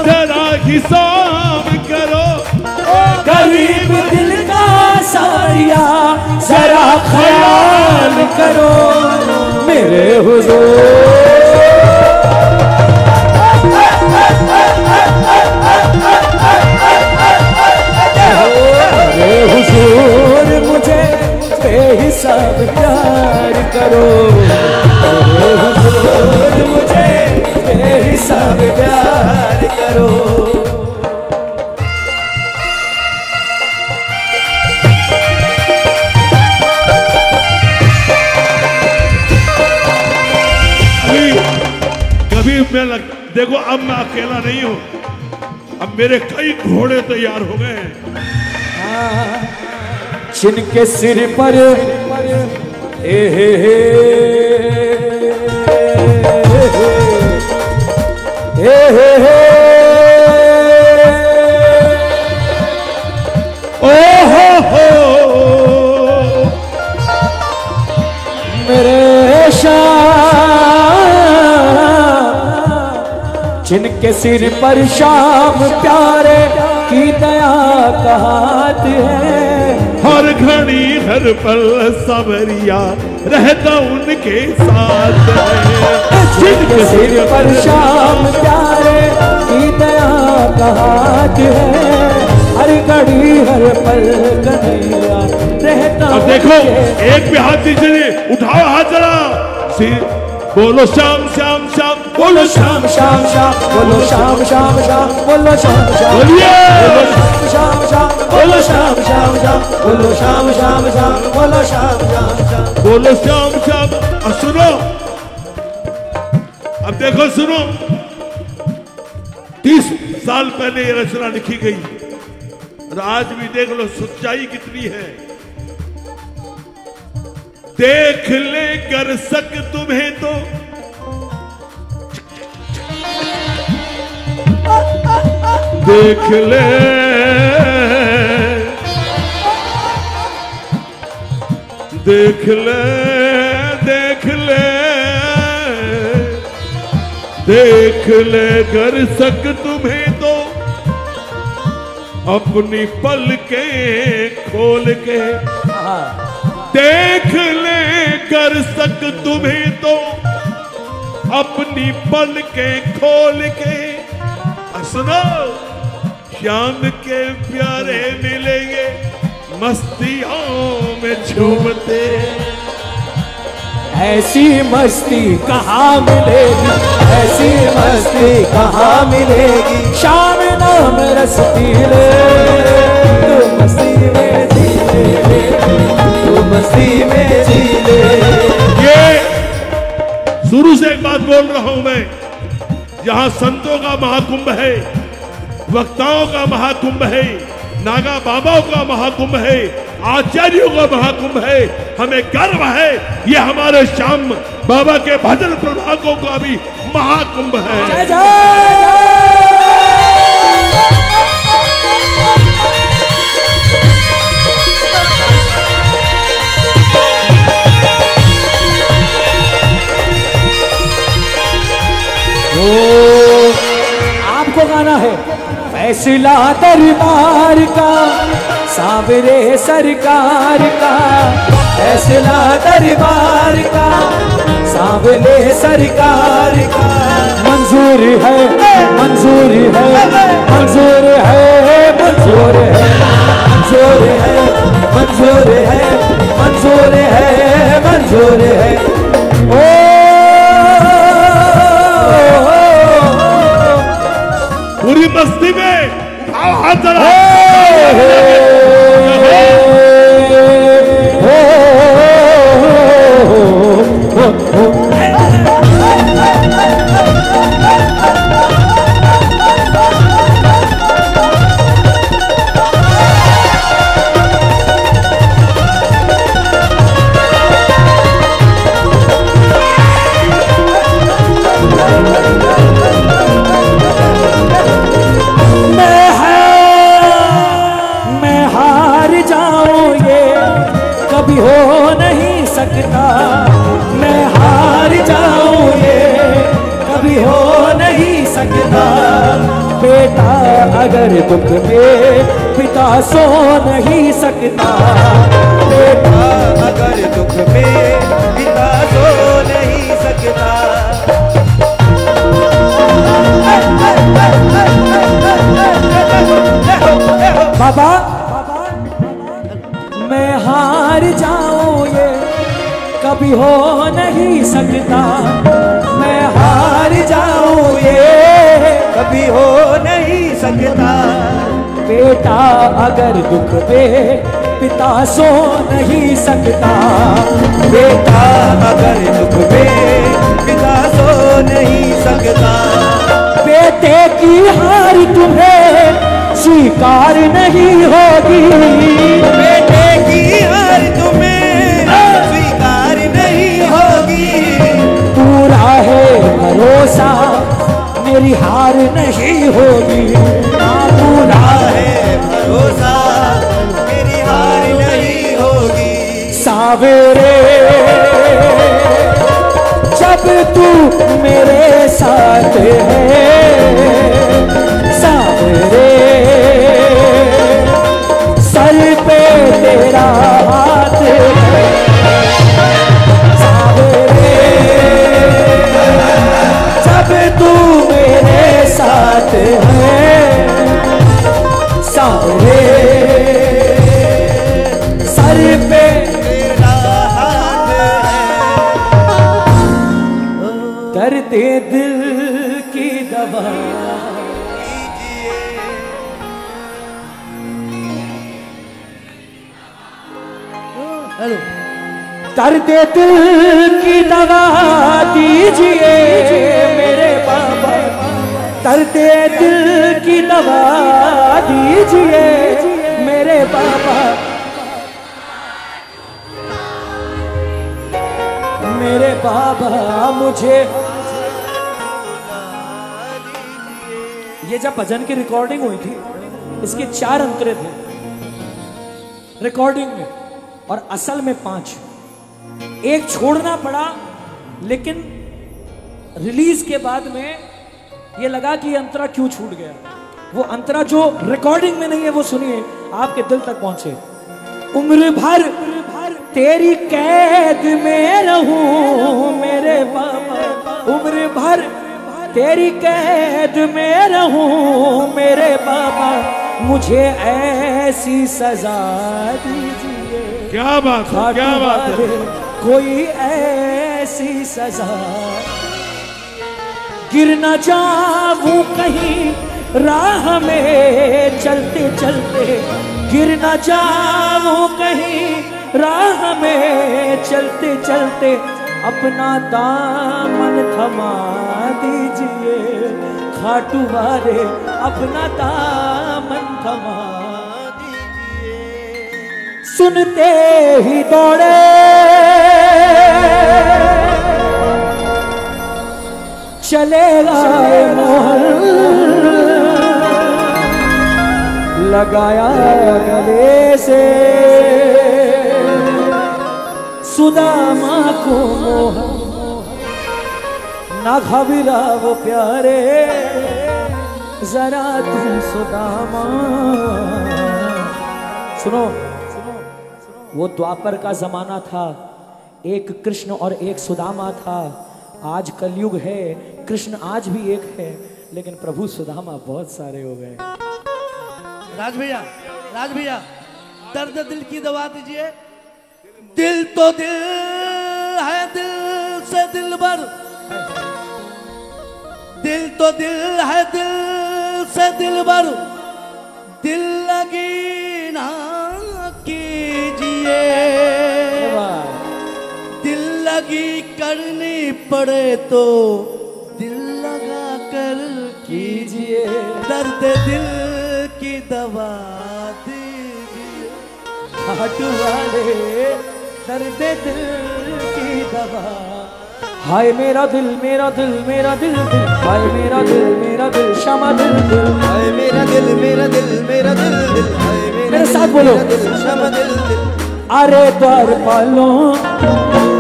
जरा हिसाब करो। गरीब दिल का सारिया जरा ख्याल करो। मेरे हुजूर देखो अब मैं अकेला नहीं हूं, अब मेरे कई घोड़े तैयार हो गए हैं। जिनके सिर पर मेरे जिनके सिर पर शाम प्यारे की दया का हाथ है, हर घड़ी हर पल सबरिया रहता उनके साथ है। जिनके सिर पर शाम प्यारे की दया का हाथ है, हर घड़ी हर पल कन्हैया रहता। अब देखो एक भी हाथ दीजिए, उठाओ हाथ जरा, बोलो श्याम श्याम श्याम, बोलो श्याम श्याम श्याम, बोलो श्याम श्याम श्याम, बोलो श्याम श्याम, बोलिए श्याम श्याम, बोलो श्याम श्याम श्याम, बोलो श्याम श्याम श्याम, बोलो श्याम श्याम श्याम, बोलो श्याम श्याम। अब सुनो, अब देखो सुनो, 30 साल पहले ये रचना लिखी गई और आज भी देख लो सच्चाई कितनी है। देख ले कर सक तुम्हें तो देख ले, देख ले, देख ले, देख ले कर सक तुम्हें तो अपनी पलकें खोल के, देख ले कर सक तुम्हें तो अपनी पलकें खोल के। सुनो, श्याम के प्यारे मिलेंगे मस्तियों में झूमते। ऐसी मस्ती कहाँ मिलेगी, ऐसी मस्ती कहाँ मिलेगी, शाम नाम रस पी ले, तो मस्ती में जी ले, तो मस्ती में जी ले। ये शुरू से एक बात बोल रहा हूं मैं, जहां संतों का महाकुंभ है, वक्ताओं का महाकुंभ है, नागा बाबाओं का महाकुंभ है, आचार्यों का महाकुंभ है, हमें गर्व है ये हमारे श्याम बाबा के भजन प्रभागों का भी महाकुंभ है। जय जय आपको गाना है फैसला दरबार का, सावरे सरकार का, फैसला दरबार का, सावरे सरकार का। मंजूर है, मंजूर है, मंजूर है, मंजूर है, मंजूर है, मंजूर है, मंजूर है, मंजूर है। पूरी मस्ती में हाथ जरा। कभी हो नहीं सकता, मैं हार जाऊं ये कभी हो नहीं सकता। बेटा अगर दुख में पिता सो नहीं सकता, बेटा अगर दुख में पिता सो नहीं सकता। बाबा मैं हार जाऊं ये कभी हो नहीं सकता, मैं हार जाऊं ये कभी हो नहीं सकता। बेटा अगर दुख में पिता सो नहीं सकता, बेटा अगर दुख में पिता सो नहीं सकता। तेरी हार नहीं होगी। पूरा है भरोसा तेरी हार नहीं होगी। सावेरे जब तू मेरे साथ है, सावेरे सर पे तेरा हाथ है, सावेरे जब तू मेरे साथ है, सावेरे सर पे तेरा हाथ है। करते दिल की दवा करते दिल की दवा दीजिए मेरे बाबा, करते दिल की दवा दीजिए मेरे बाबा, मेरे बाबा मुझे। ये जब भजन की रिकॉर्डिंग हुई थी, इसके 4 अंतरे थे रिकॉर्डिंग में और असल में 5। एक छोड़ना पड़ा, लेकिन रिलीज के बाद में ये लगा कि ये अंतरा क्यों छूट गया। वो अंतरा जो रिकॉर्डिंग में नहीं है वो सुनिए, आपके दिल तक पहुंचे। उम्र भर तेरी कैद में रहूं मेरे बाबा, उम्र भर तेरी कैद में रहूं मेरे बाबा, मुझे ऐसी सजा दीजिए। क्या बात है, क्या बात है। कोई ऐसी सजा, गिर न जाऊं कहीं राह में चलते चलते, गिर न जाऊं कहीं राह में चलते चलते, अपना दामन थमा दीजिए खाटू वाले, अपना दामन थमा दीजिए। सुनते ही दौड़े चलेगा मोहन, लगाया गले से सुदामा को मोहन, ना घबरा वो प्यारे जरा तुम सुदामा। सुनो, वो द्वापर का जमाना था, एक कृष्ण और एक सुदामा था। आज कलयुग है, कृष्ण आज भी एक है, लेकिन प्रभु सुदामा बहुत सारे हो गए। राज भैया दर्द दिल की दवा दीजिए। दिल तो दिल है, दिल से दिल भर, दिल तो दिल है, दिल से दिल भर, दिल लगी ना कीजिए। दिल लगी करनी पड़े तो दिल लगा कर कीजिए। दर्द दिल की दवा दीजिए। खाटू वाले दर्द दिल की दवा। हाय मेरा दिल मेरा दिल मेरा दिल दिल, हाय मेरा दिल क्षमा दिल दिल, हाय मेरा दिल मेरा दिल मेरा दिल दिल, हाय मेरे साथ बोलो क्षमा दिल दिल। अरे द्वार पालो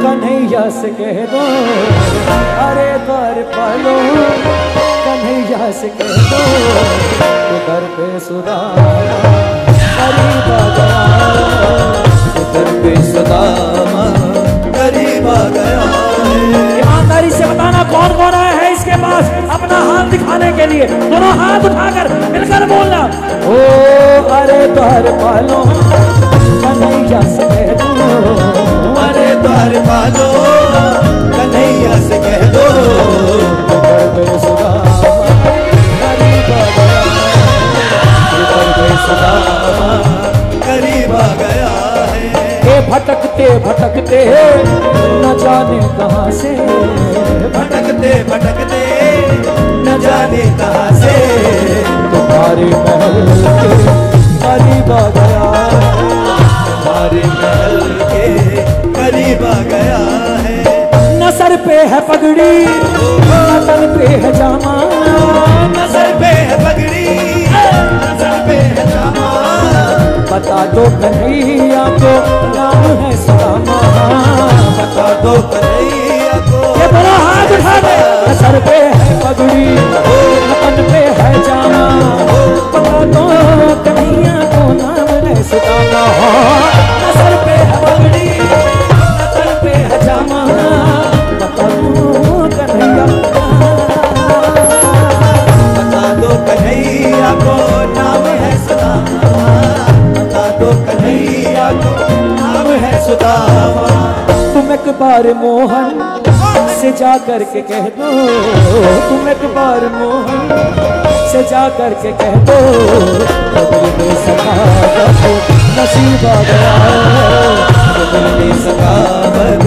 कन्हैया से कह दो, अरे द्वार पालो कन्हैया से कह दो, दर पे सुदामा करीब आ गया, दर पे सुदामा करीब आ गया। ईमानदारी से बताना कौन कौन आया है इसके पास अपना हाथ दिखाने के लिए। दोनों हाथ उठाकर मिलकर बोलना, ओ अरे द्वार पालो कन्हैया से कह दो, अरे द्वार पालो कन्हैया से कह दो, दर पे सुदामा करीब आ गया, दर पे सुदामा करीब आ गया है। ये भटकते भटकते न जाने कहाँ से, भटकते भटकते न जाने कहाँ से, तुम्हारे महल के करीब आ गया, तुम्हारे महल के करीब आ गया है। न सर पे है पगड़ी न तन पे है जामा, दो कन्हैया को नाम है सुदामा, बता दो कन्हैया को। ये बड़ा हाथ उठा दे, सर पे है पगड़ी, तन पे है जामा, बता दो कन्हैया को नाम है सुदामा। सर पे है पगड़ी, तन पे है जामा, बता दो कन्हैया, बता दो कन्हैया को नाम है सुदामा, बता दो कन्हैया को नाम है सुदामा। तुम एक बार मोहन से जा कर के कह दो, तुम एक बार मोहन से जा कर के कह दो, दिल में सखावत नसीब आ गया है, दिल में सखावत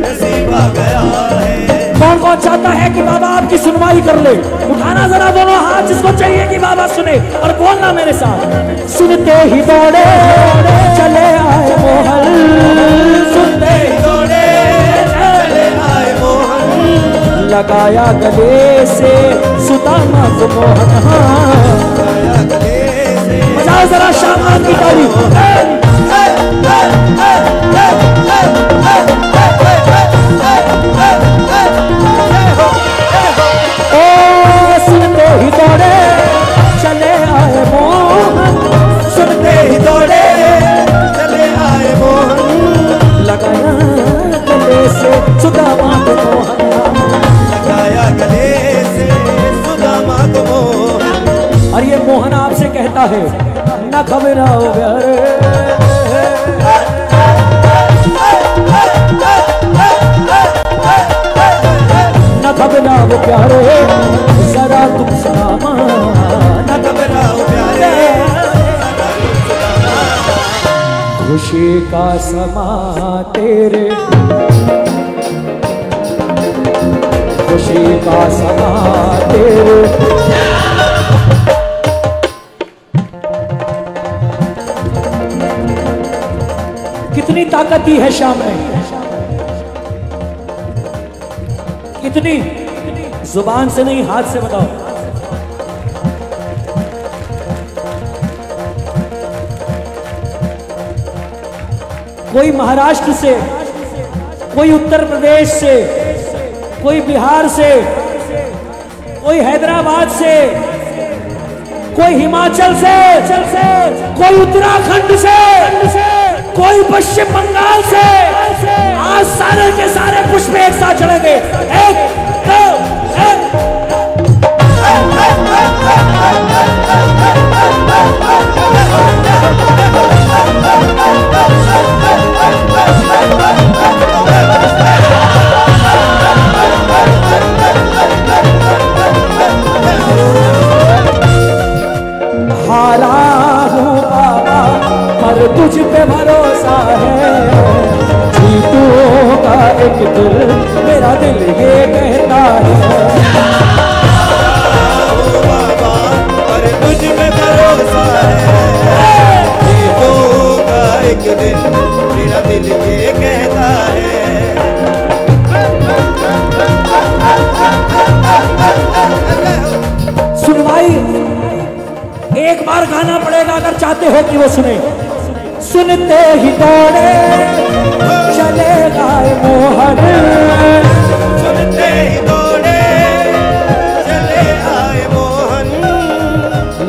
नसीब आ गया है। कौन कौन चाहता है कि बाबा आपकी सुनवाई कर ले? उठाना जरा दोनों हाथ जिसको चाहिए कि बाबा सुने, और बोलना मेरे साथ। सुनते ही दौड़े चले आए मोहन, सुनते ही दौड़े चले आए मोहन, लगाया गले से सुदामा को मोहन, लगाया गले से। बजाओ जरा शाम की ताली। सुनते ही दौड़े चले आए मोहन, सुनते ही दौड़े चले आए मोहन, लगाया गले से सुदामा को मोहन, लगाया गले से सुदामा को मोहन। और ये मोहन आपसे कहता है न घबराओ प्यारे, न घबराओ प्यारे, जरा तुम सुदामा, न घबराओ प्यारे, खुशी का समा तेरे, खुशी का समा तेरे। कितनी ताकत ही है शाम में, कितनी, जुबान से नहीं हाथ से बताओ। कोई महाराष्ट्र से, कोई उत्तर प्रदेश से, कोई बिहार से, कोई हैदराबाद से, कोई हिमाचल से, कोई उत्तराखंड से, कोई पश्चिम बंगाल से, आज सारे के सारे पुष्प एक साथ चढ़ेंगे। एक दो हारा हूँ बाबा पर तुझ पे भरोसा है, जीतूंगा एक दिल, मेरा दिल ये कहता है। बाबा पर तुझ पे भरोसा है, जीतूंगा एक दिल, मेरा दिल ये कहता है। सुनवाई एक बार गाना पड़ेगा अगर चाहते हो कि वो सुने। सुनते ही दौड़े चले आए मोहन, सुनते ही दौड़े चले आए मोहन,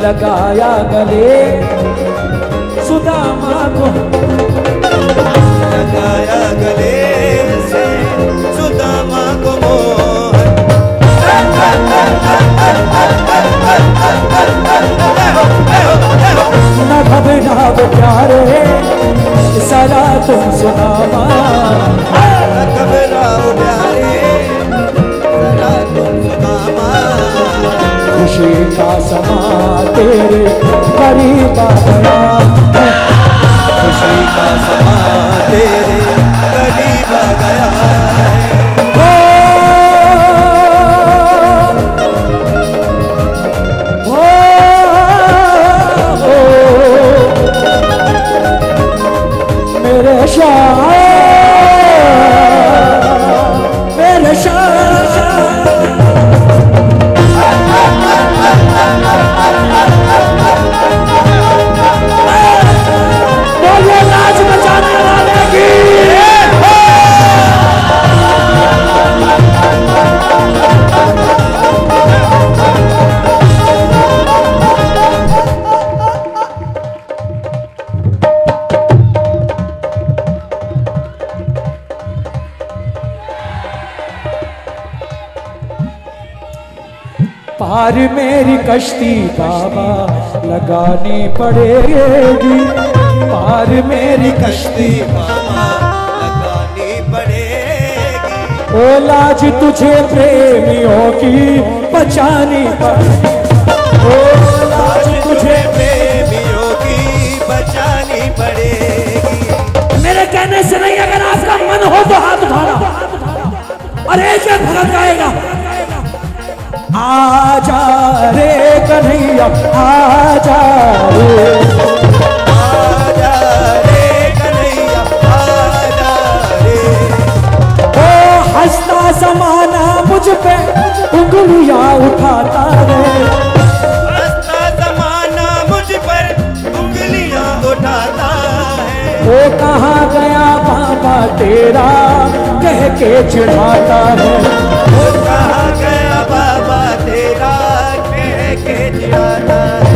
लगाया गले सुदामा को, लगाया गले से सुदामा को मोहन। न घबराओ प्यारे, जरा तुम सुदामा, न घबराओ प्यारे, जरा तुम सुदामा। खुशी का समा तेरे करीब आ गया, खुशी का समा तेरे करीब आ गया है। मेरे बोलो पार मेरी कश्ती बाबा लगानी पड़ेगी, पार मेरी कश्ती बाबा लगानी पड़ेगी। ओ लाज तुझे प्रेमियों की बचानी पड़ेगी, ओ लाज तुझे प्रेमियों की बचानी पड़ेगी। मेरे कहने से नहीं, अगर आपका मन हो तो हाथ उठाना और एक भगत गाएगा। आजा रे कन्हैया आजा रे, आजा रे कन्हैया आजा रे। ओ हंसता जमाना मुझ पे उंगलियां उठाता है, हंसता जमाना मुझ पर उंगलियां उठाता है। वो कहाँ गया बाबा तेरा कह के चिढ़ाता है, वो कहाँ गया बाबा तेरा कह के चिढ़ाता है।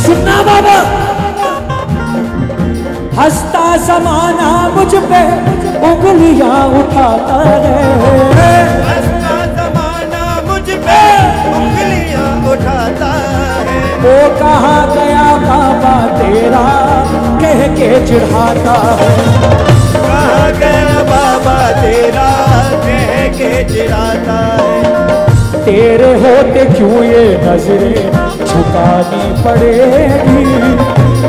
सुनना बाबा, हंसता जमाना मुझ पे उंगलियां उठाता है, हंसता जमाना मुझ पे उंगलियां उठाता है। वो कहाँ गया बाबा तेरा कह के चिढ़ाता है, कहाँ गया बाबा तेरा कह के चिढ़ाता है। तेरे होते क्यों ये नजरें झुकानी पड़ेगी,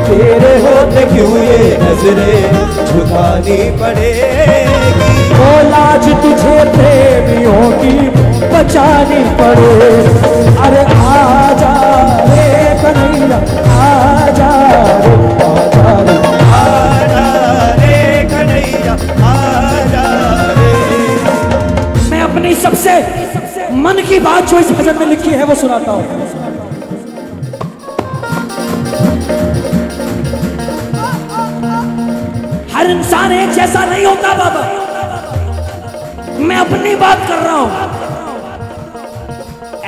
तेरे होते क्यों ये नजरें झुकानी पड़ेगी। ओ लाज तुझे प्रेमियों की बचानी पड़ेगी। अरे आजा रे कन्हैया आजा रे, आजा रे, आजा रे कन्हैया आजा रे। मैं अपनी सबसे मन की बात जो इस भजन में लिखी है वो सुनाता हूं। हर इंसान एक जैसा नहीं होता बाबा, मैं अपनी बात कर रहा हूं।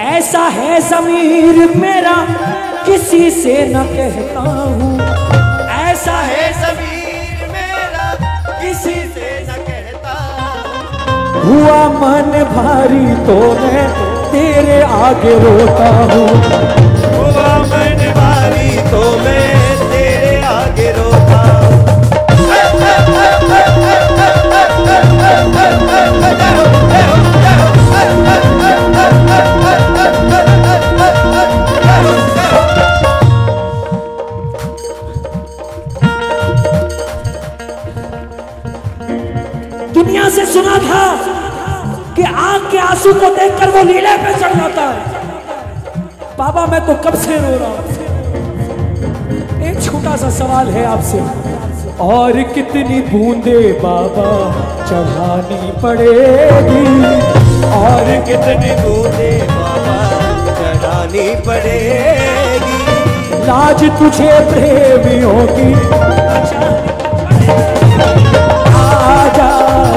ऐसा है ज़मीर मेरा किसी से न कहता हूं, ऐसा है ज़मीर मेरा किसी से न कहता। हुआ मन भारी तो मैं तेरे आगे रोता हूँ, हुआ मन भारी तो मैं तेरे आगे रोता हूँ। दुनिया से सुना था कि आंख के आंसू को देखकर वो लीले पे चढ़ जाता है। बाबा मैं तो कब से रो रहा हूं। एक छोटा सा सवाल है आपसे, और कितनी बूंदे बाबा चढ़ानी पड़ेगी, और कितनी बूंदे बाबा चढ़ानी पड़ेगी। लाज तुझे प्रेमियों की आजा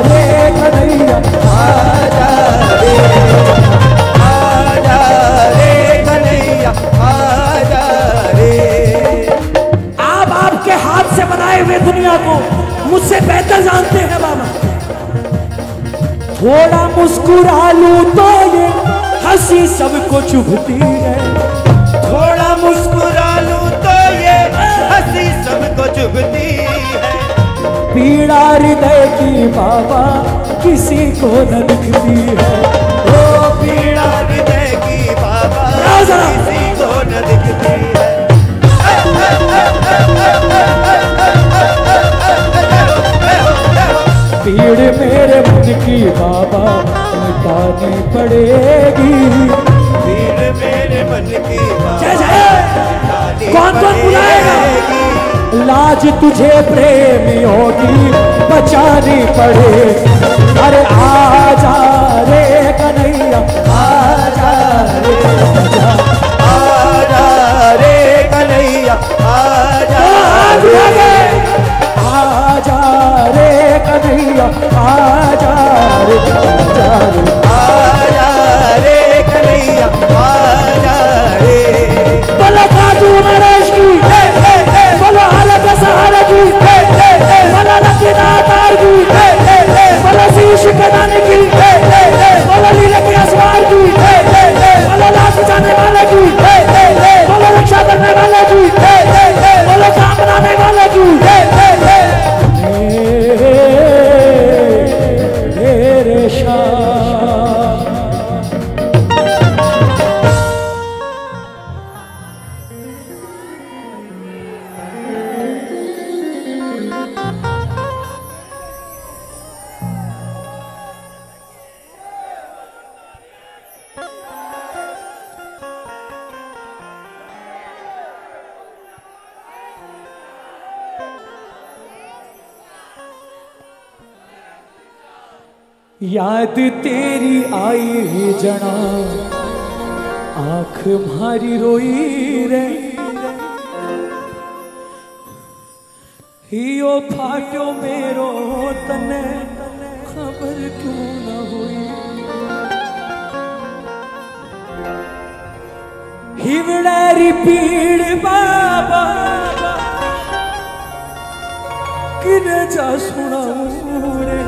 रे कन्हैया आजा रे, आजा रे कन्हैया आजा रे। आप आपके हाथ से बनाए हुए दुनिया को मुझसे बेहतर जानते हैं बाबा। थोड़ा मुस्कुरा लूं तो ये हंसी सबको चुभती है, थोड़ा मुस्कुरा लूं तो ये हंसी सबको चुभती है। पीड़ा हृदय की बाबा किसी को न दिखती है, ओ पीड़ा हृदय की बाबा किसी को न दिखती है। पीड़ मेरे मन की बाबा मिटानी पड़ेगी, पीड़ मेरे मन की जय जय। कौन कौन बुलाएगा? लाज तुझे प्रेमियों की बचानी पड़ेगी। अरे आजा रे कन्हैया आजा रे, आजा रे कन्हैया आजा रे, आजा रे कन्हैया आजा रे, आजा रे, आजा रे कन्हैया आजा रे। बोलो खाटू नरेश की, बोलो हालत सहारा की, बोलो लक्ष्मीनाथ की, बोलो याद तेरी आई जना आंख मारी रोई रे हियो फाट्यो मेरो तने खबर क्यों न हुई हिवड़ेरी पीड़ बाबा किने जा सुनाऊं रे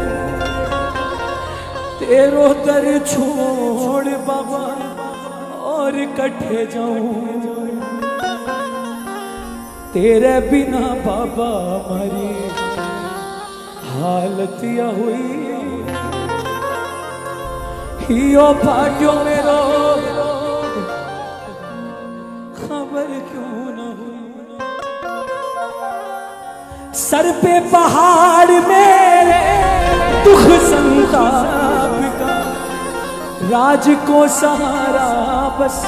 तेरो दर छोड़ बाबा और कट्ठे जाऊं तेरे बिना बाबा हमारी हालत या हुई हियो फाट्यो मेरो खबर क्यों न हुई सर पे पहाड़ मेरे दुख संताप का राज को सहारा बस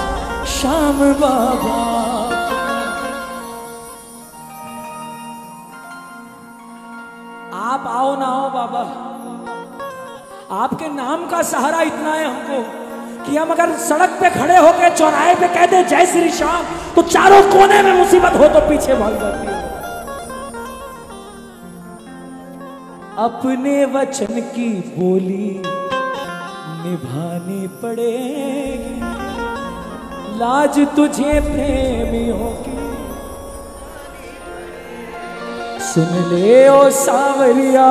शाम बाबा आप आओ ना आओ बाबा आपके नाम का सहारा इतना है हमको कि हम अगर सड़क पे खड़े होकर चौराहे पे कह दे जय श्री श्याम तो चारों कोने में मुसीबत हो तो पीछे भाग जाती है अपने वचन की बोली निभानी पड़ेगी लाज तुझे प्रेमियों की सुन ले ओ सावरिया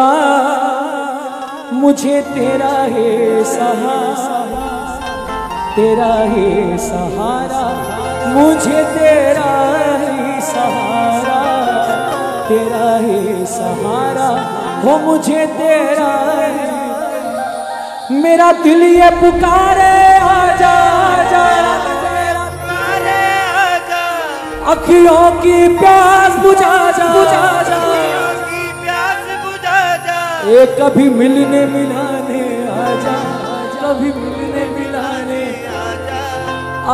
मुझे तेरा है सहारा तेरा है सहारा मुझे तेरा है सहारा तेरा है सहारा हो मुझे तेरा है मेरा दिल ये पुकारे आजा आजा अखियों की प्यास बुझा जा ए कभी मिलने मिलाने आजा कभी मिलने मिलाने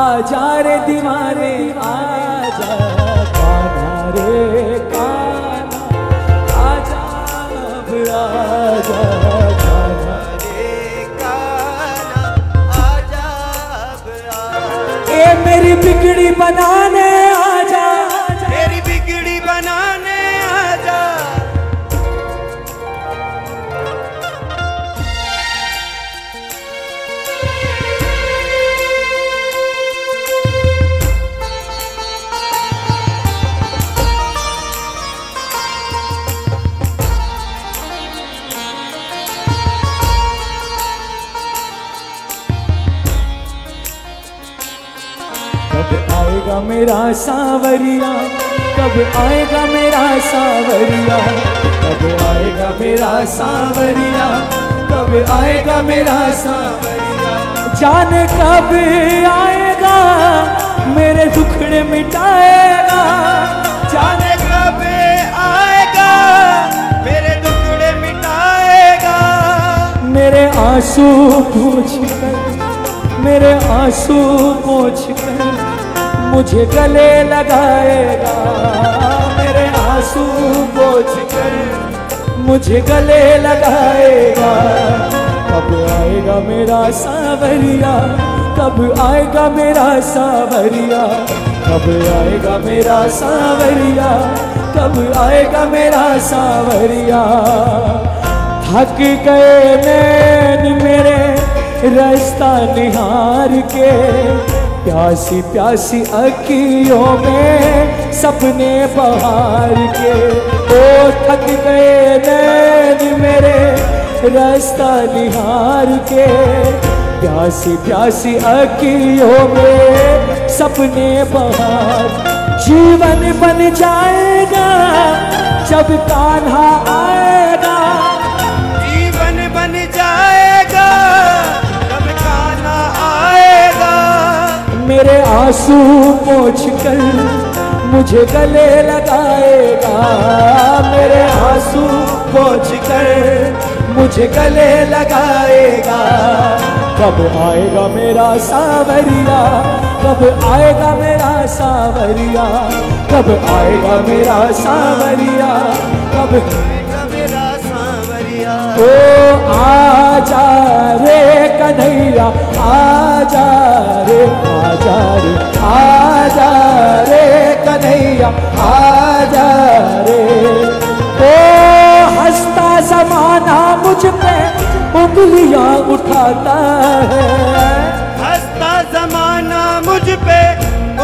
आजा रे दीवाने आजा कान्हा रे कान्हा आजा अब आजा कान्हा रे कान्हा आजा अब आजा ए मेरी बिगड़ी बनाने आजा मेरी बिगड़ी बनाने आजा कब आएगा मेरा सावरिया कब आएगा मेरा सावरिया कब आएगा मेरा सावरिया कब आएगा मेरा सावरिया जाने कब आएगा मेरे दुखड़े मिटाएगा जाने कब आएगा मेरे दुखड़े मिटाएगा मेरे आंसू पूछ कर मेरे आंसू पोंछ कर मुझे गले लगाएगा मेरे आंसू पोंछ कर मुझे गले लगाएगा कब आएगा मेरा सावरिया कब आएगा मेरा सावरिया कब आएगा मेरा सावरिया कब आएगा मेरा सावरिया थक गए नैन मेरे रास्ता निहार के प्यासी प्यासी अखियों में सपने बहार के ओ थक गए नैन मेरे रास्ता निहार के प्यासी प्यासी अखियों में सपने बहार जीवन बन जाएगा जब कान्हा आएगा जीवन बन जाएगा जब कान्हा आएगा मेरे आंसू पोंछ कर मुझे गले लगाएगा मेरे आंसू पोंछ कर मुझे गले लगाएगा कब आएगा मेरा सावरिया कब आएगा मेरा सावरिया कब आएगा मेरा सावरिया कब आएगा मेरा सावरिया ओ आजा कन्हैया आजा रे आजा रे आजा रे कन्हैया आजा रे। ओ हंसता जमाना मुझ पे उंगलियां उठाता है, हंसता जमाना मुझ पे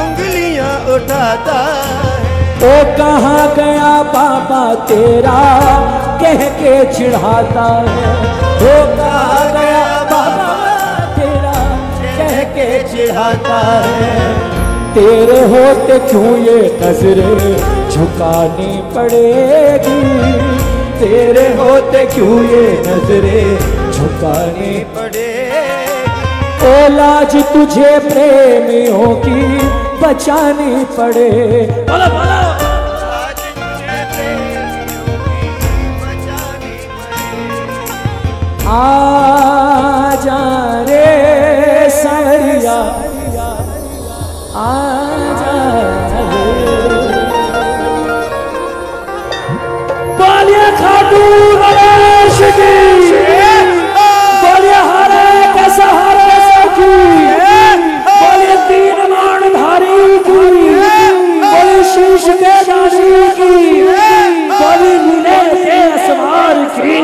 उंगलियां उठाता है। ओ कहाँ गया बाबा तेरा कह के चिढ़ाता है, ओ कहाँ गया बाबा तेरा कह के चिढ़ाता है। तेरे होते क्यों ये नजरें झुकानी पड़ेगी, तेरे होते क्यों ये नजरें झुकानी पड़ेगी। ओ लाज तुझे प्रेमियों की बचानी पड़े, बोलो बोलो आज मुझे प्रेमियों की बचानी पड़े। आजा रे सावरिया आजा रे। बोलिए खाटू नरेश की, बोलिए हरे के सहारे की, बोलिए तीन माणधारी की, बोलिए शीश के दानी की, बोलिए नीले के असवार की।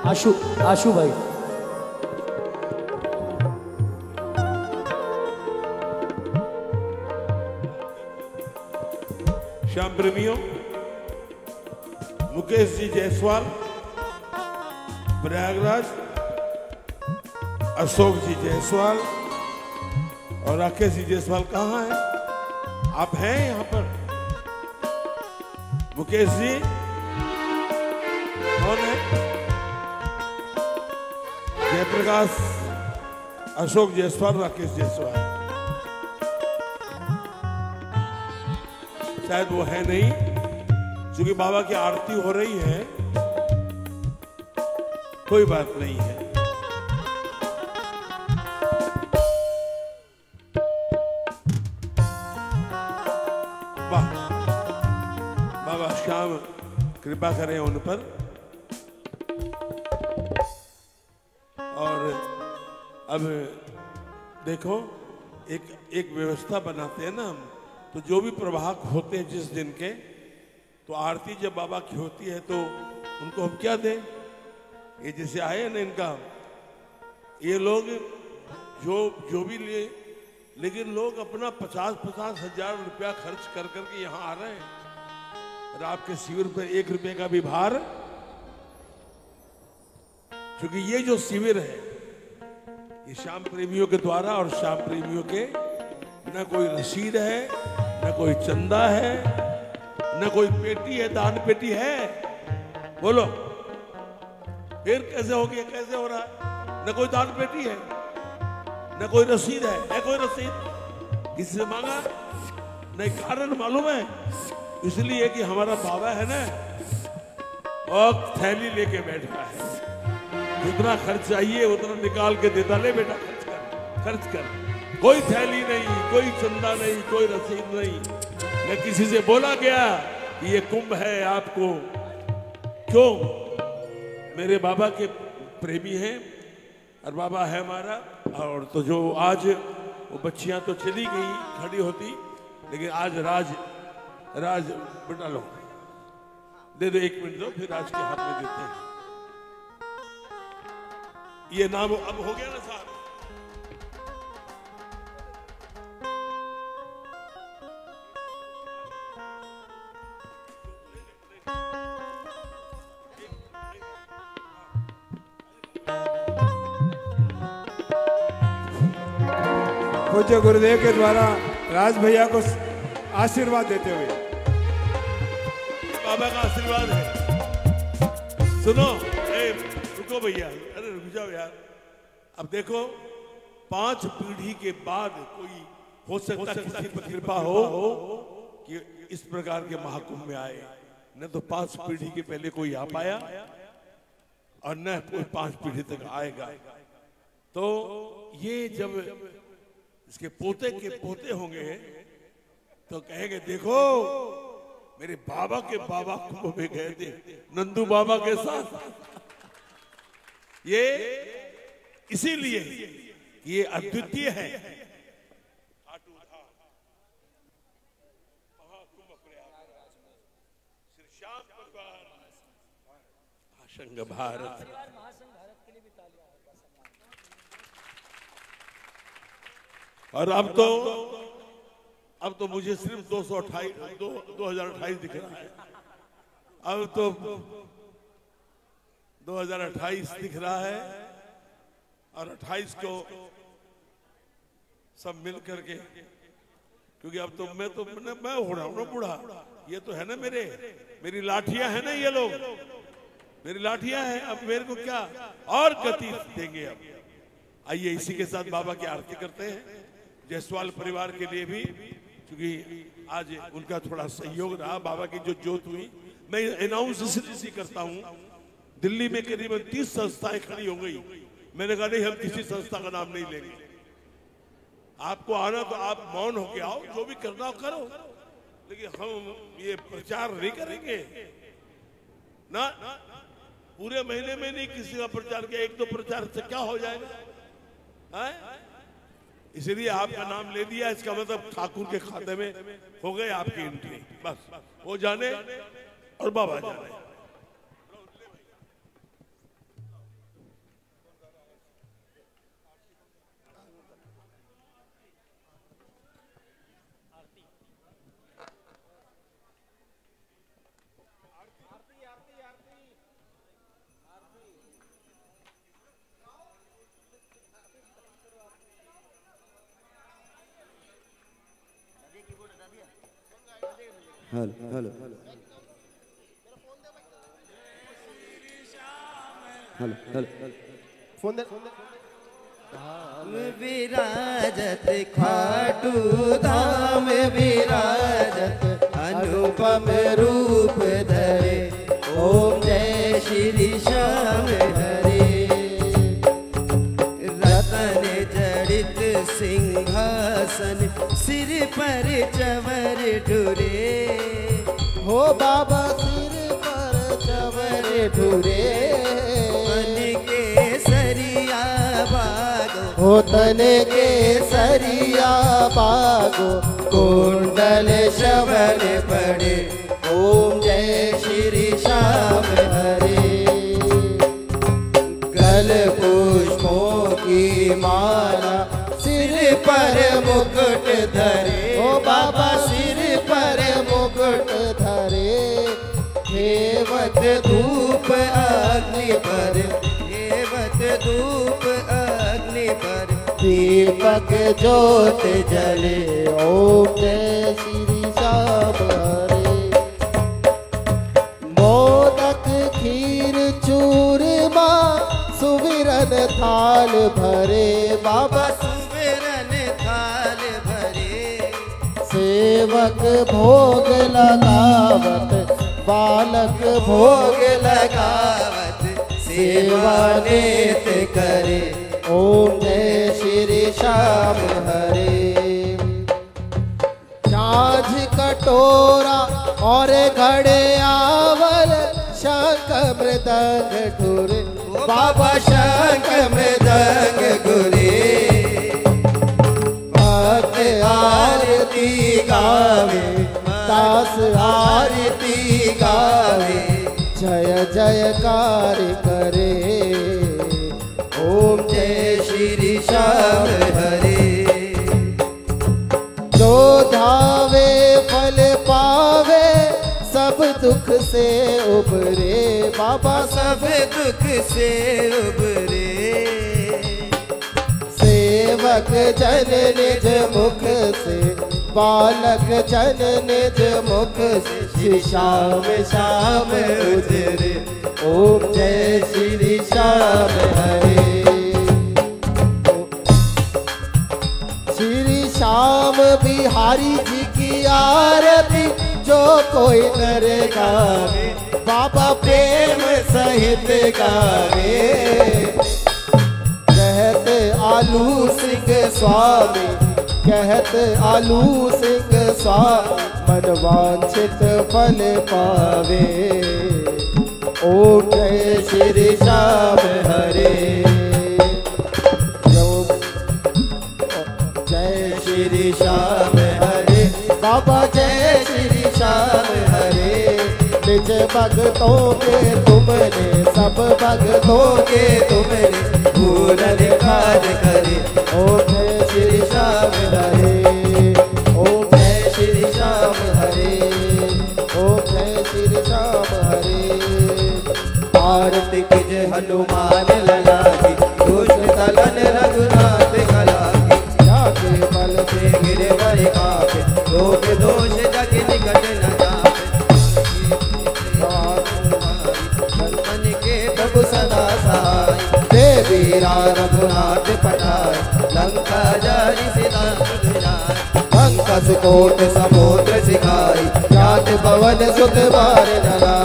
आशु आशु भाई श्याम प्रेमियों, मुकेश जी जायसवाल प्रयागराज, अशोक जी जायसवाल और राकेश जी जायसवाल कहाँ हैं? आप हैं यहाँ पर? मुकेश जी कौन है? जयप्रकाश, अशोक जायसवाल, राकेश जायसवाल, शायद वो है नहीं, क्योंकि बाबा की आरती हो रही है। कोई बात नहीं है। वाह, बाबा श्याम कृपा करें उन पर। और अब देखो, एक व्यवस्था बनाते हैं ना हम, तो जो भी प्रभाग होते हैं जिस दिन के, तो आरती जब बाबा की होती है तो उनको हम क्या दें? ये जैसे आए ना इनका, ये लोग जो भी लिए, लेकिन लोग अपना 50-50 हजार रुपया खर्च कर करके यहाँ आ रहे हैं और आपके शिविर पर 1 रुपए का भी भार। क्योंकि ये जो शिविर है ये श्याम प्रेमियों के द्वारा, और श्याम प्रेमियों के न कोई रसीद है, न कोई चंदा है, न कोई पेटी है, दान पेटी है। बोलो फिर कैसे हो गया? कैसे हो रहा है? न कोई दान पेटी है, न कोई रसीद है कोई रसीद? किससे मांगा? नहीं, कारण मालूम है? इसलिए कि हमारा बाबा है ना, और थैली लेके बैठा है, जितना खर्च चाहिए उतना निकाल के देता, ले बेटा खर्च कर, खर्च कर। कोई थैली नहीं, कोई चंदा नहीं, कोई रसीद नहीं, न किसी से बोला गया कि ये कुंभ है आपको। क्यों? मेरे बाबा के प्रेमी हैं और बाबा है हमारा। और तो जो आज वो बच्चियां तो चली गई खड़ी होती, लेकिन आज राज बेटा लो, दे दो, 1 मिनट दो, फिर राज के हाथ में देते हैं। ये नाम अब हो गया ना साहब, पूज्य गुरुदेव के द्वारा राज भैया को आशीर्वाद देते हुए। बाबा का आशीर्वाद है। सुनो, रुको भैया, अरे रुक जाओ यार। अब देखो, 5 पीढ़ी के बाद कोई हो सकता है किसी पर कृपा हो कि इस प्रकार के महाकुंभ में आए, न तो 5 पीढ़ी के पहले कोई आ पाया और न कोई 5 पीढ़ी तक आएगा। तो ये जब इसके पोते के पोते होंगे तो कहेंगे देखो मेरे बाबा के बाबा कुंभ में गए थे नंदू बाबा के साथ। ये इसीलिए ये अद्वितीय है। संघ भारत। और अब तो मुझे सिर्फ 2028 दिख रहा है। अब तो 2028 दिख रहा है और 28 को सब मिल करके, क्योंकि अब तो मैं हो रहा हूं ना बूढ़ा। ये तो है ना मेरी लाठियां है ना, ये लोग मेरी लाठियां हैं। अब मेरे को क्या और गति देंगे। अब आइए इसी के साथ बाबा की आरती करते हैं। जायसवाल परिवार के लिए भी, क्योंकि आज उनका थोड़ा सहयोग रहा। बाबा की जो जोत हुई, मैं अनाउंस इसलिए करता हूं, दिल्ली में करीबन 30 संस्थाएं खड़ी हो गई। मैंने कहा नहीं, हम किसी संस्था का नाम नहीं लेंगे। आपको आना तो आप मौन होके आओ, जो भी करना हो करो, लेकिन हम ये प्रचार नहीं करेंगे ना। पूरे महीने में नहीं किसी का प्रचार किया, 1-2 प्रचार से क्या हो जाएगा। इसलिए आपका नाम ले दिया, इसका मतलब ठाकुर के खाते में हो गए आपकी एंट्री। बस वो जाने और बाबा जाने। हेलो फोन दे। धाम विराजत खाटू धाम विराजत अनुपम रूप धरे। ओम जय श्री श्याम हरे। रतन जड़ित सिंहासन सिर पर चवर ढुरे। हो बाबा सिर पर चवर ढुरे। तन के सरिया बागो, हो तन के सरिया बागो। कुंडल शवन पड़े। ओम जय श्री श्याम हरे। गल पुष्पों की माला सिर पर मुकुट धरे। ओ बाबा सिर पर मुकुट धरे। हेवत धूप अग्नि पर, हेवत धूप अग्नि पर। दीपक ज्योत जले। ओम जय श्री श्याम हरे। मोदक खीर चूरमा सुविरन थाल भरे। बाबा सुविरन थाल भरे। सेवक भोग लगावत, बालक भोग लगावत। सेवा नेत करे। ओम जय श्री श्याम हरे। छाछ कटोरा और घड़े आवल। शंख मृदंग ढुरे। बाबा शंख मृदंग घुरे। भक्त आरती गावे, दास आरती गावे। जय जयकार करे। ओम जय श्री श्याम हरे। जो धावे फल पावे, सब दुख से उबरे। बाबा सब दुख से उबरे। सेवक सेवक जन निज मुख से, बालक जन निज मुख से, श्री श्याम श्याम उजरे, ओम जय श्री श्याम हरे। श्री श्याम बिहारी जी की आरती जो कोई नर गावे, बाबा प्रेम सहित गावे। कहत आलू सिंह स्वामी, कहत आलू सिंह स्वामी, मन वांछित फल पावे। ओम जय श्री श्याम हरे, जय श्री श्याम हरे, बाबा जय श्री श्याम हरे। निज भक्तों के तुमने, सब भक्तों के तुमने, पूरन कार्य करे। ओम जय श्री श्याम हरे, ओम जय श्री श्याम हरे, ओम जय श्री श्याम हरे। आरती कीजे हनुमान लला की, दुष्ट दलन रघुनाथ कला की, जाके बल से गिरे वर कापे, लोक दोष जग निकट न जापे। मन के प्रभु सदा सहाय, देवी रघुनाथ पठाय, लंका जारी सीता जाय। पंकज कोट समुद्र सिखाई, जात पवन सुत बार नरा,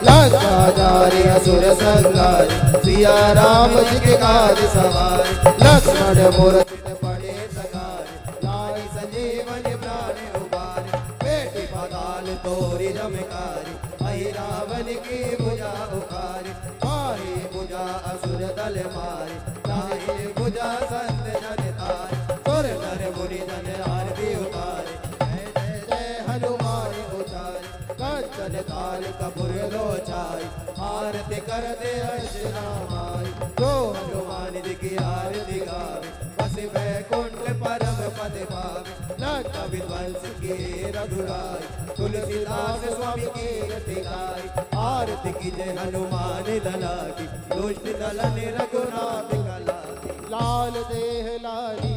लंका जारी असुर संगारी, सिया राम जी के कार्य सवारी। लक्ष्मण मूर्ति पड़े सगारे, लाई संजीवन प्राण उबारे। बेटी पाताल तोरी रमकारी, अहि रावण की भुजा उखारी। मारी भुजा असुर दल मारी, ताहि भुजा संत जन तारे। सुर नर मुनि जन आरती उतारे, जय जय जय हनुमान उचारे। कंचन ताल कपूर लोचाई, आरती करते अर्चना माई। जो हनुमान जी की आरती गावे, बस वैकुंठ परम पद पावे। लंका विध्वंस की रघुराई, तुलसीदास स्वामी की रति गाई। आरती कीजे हनुमान लला की, दुष्ट दलन रघुनाथ कला की। लाल देह लाली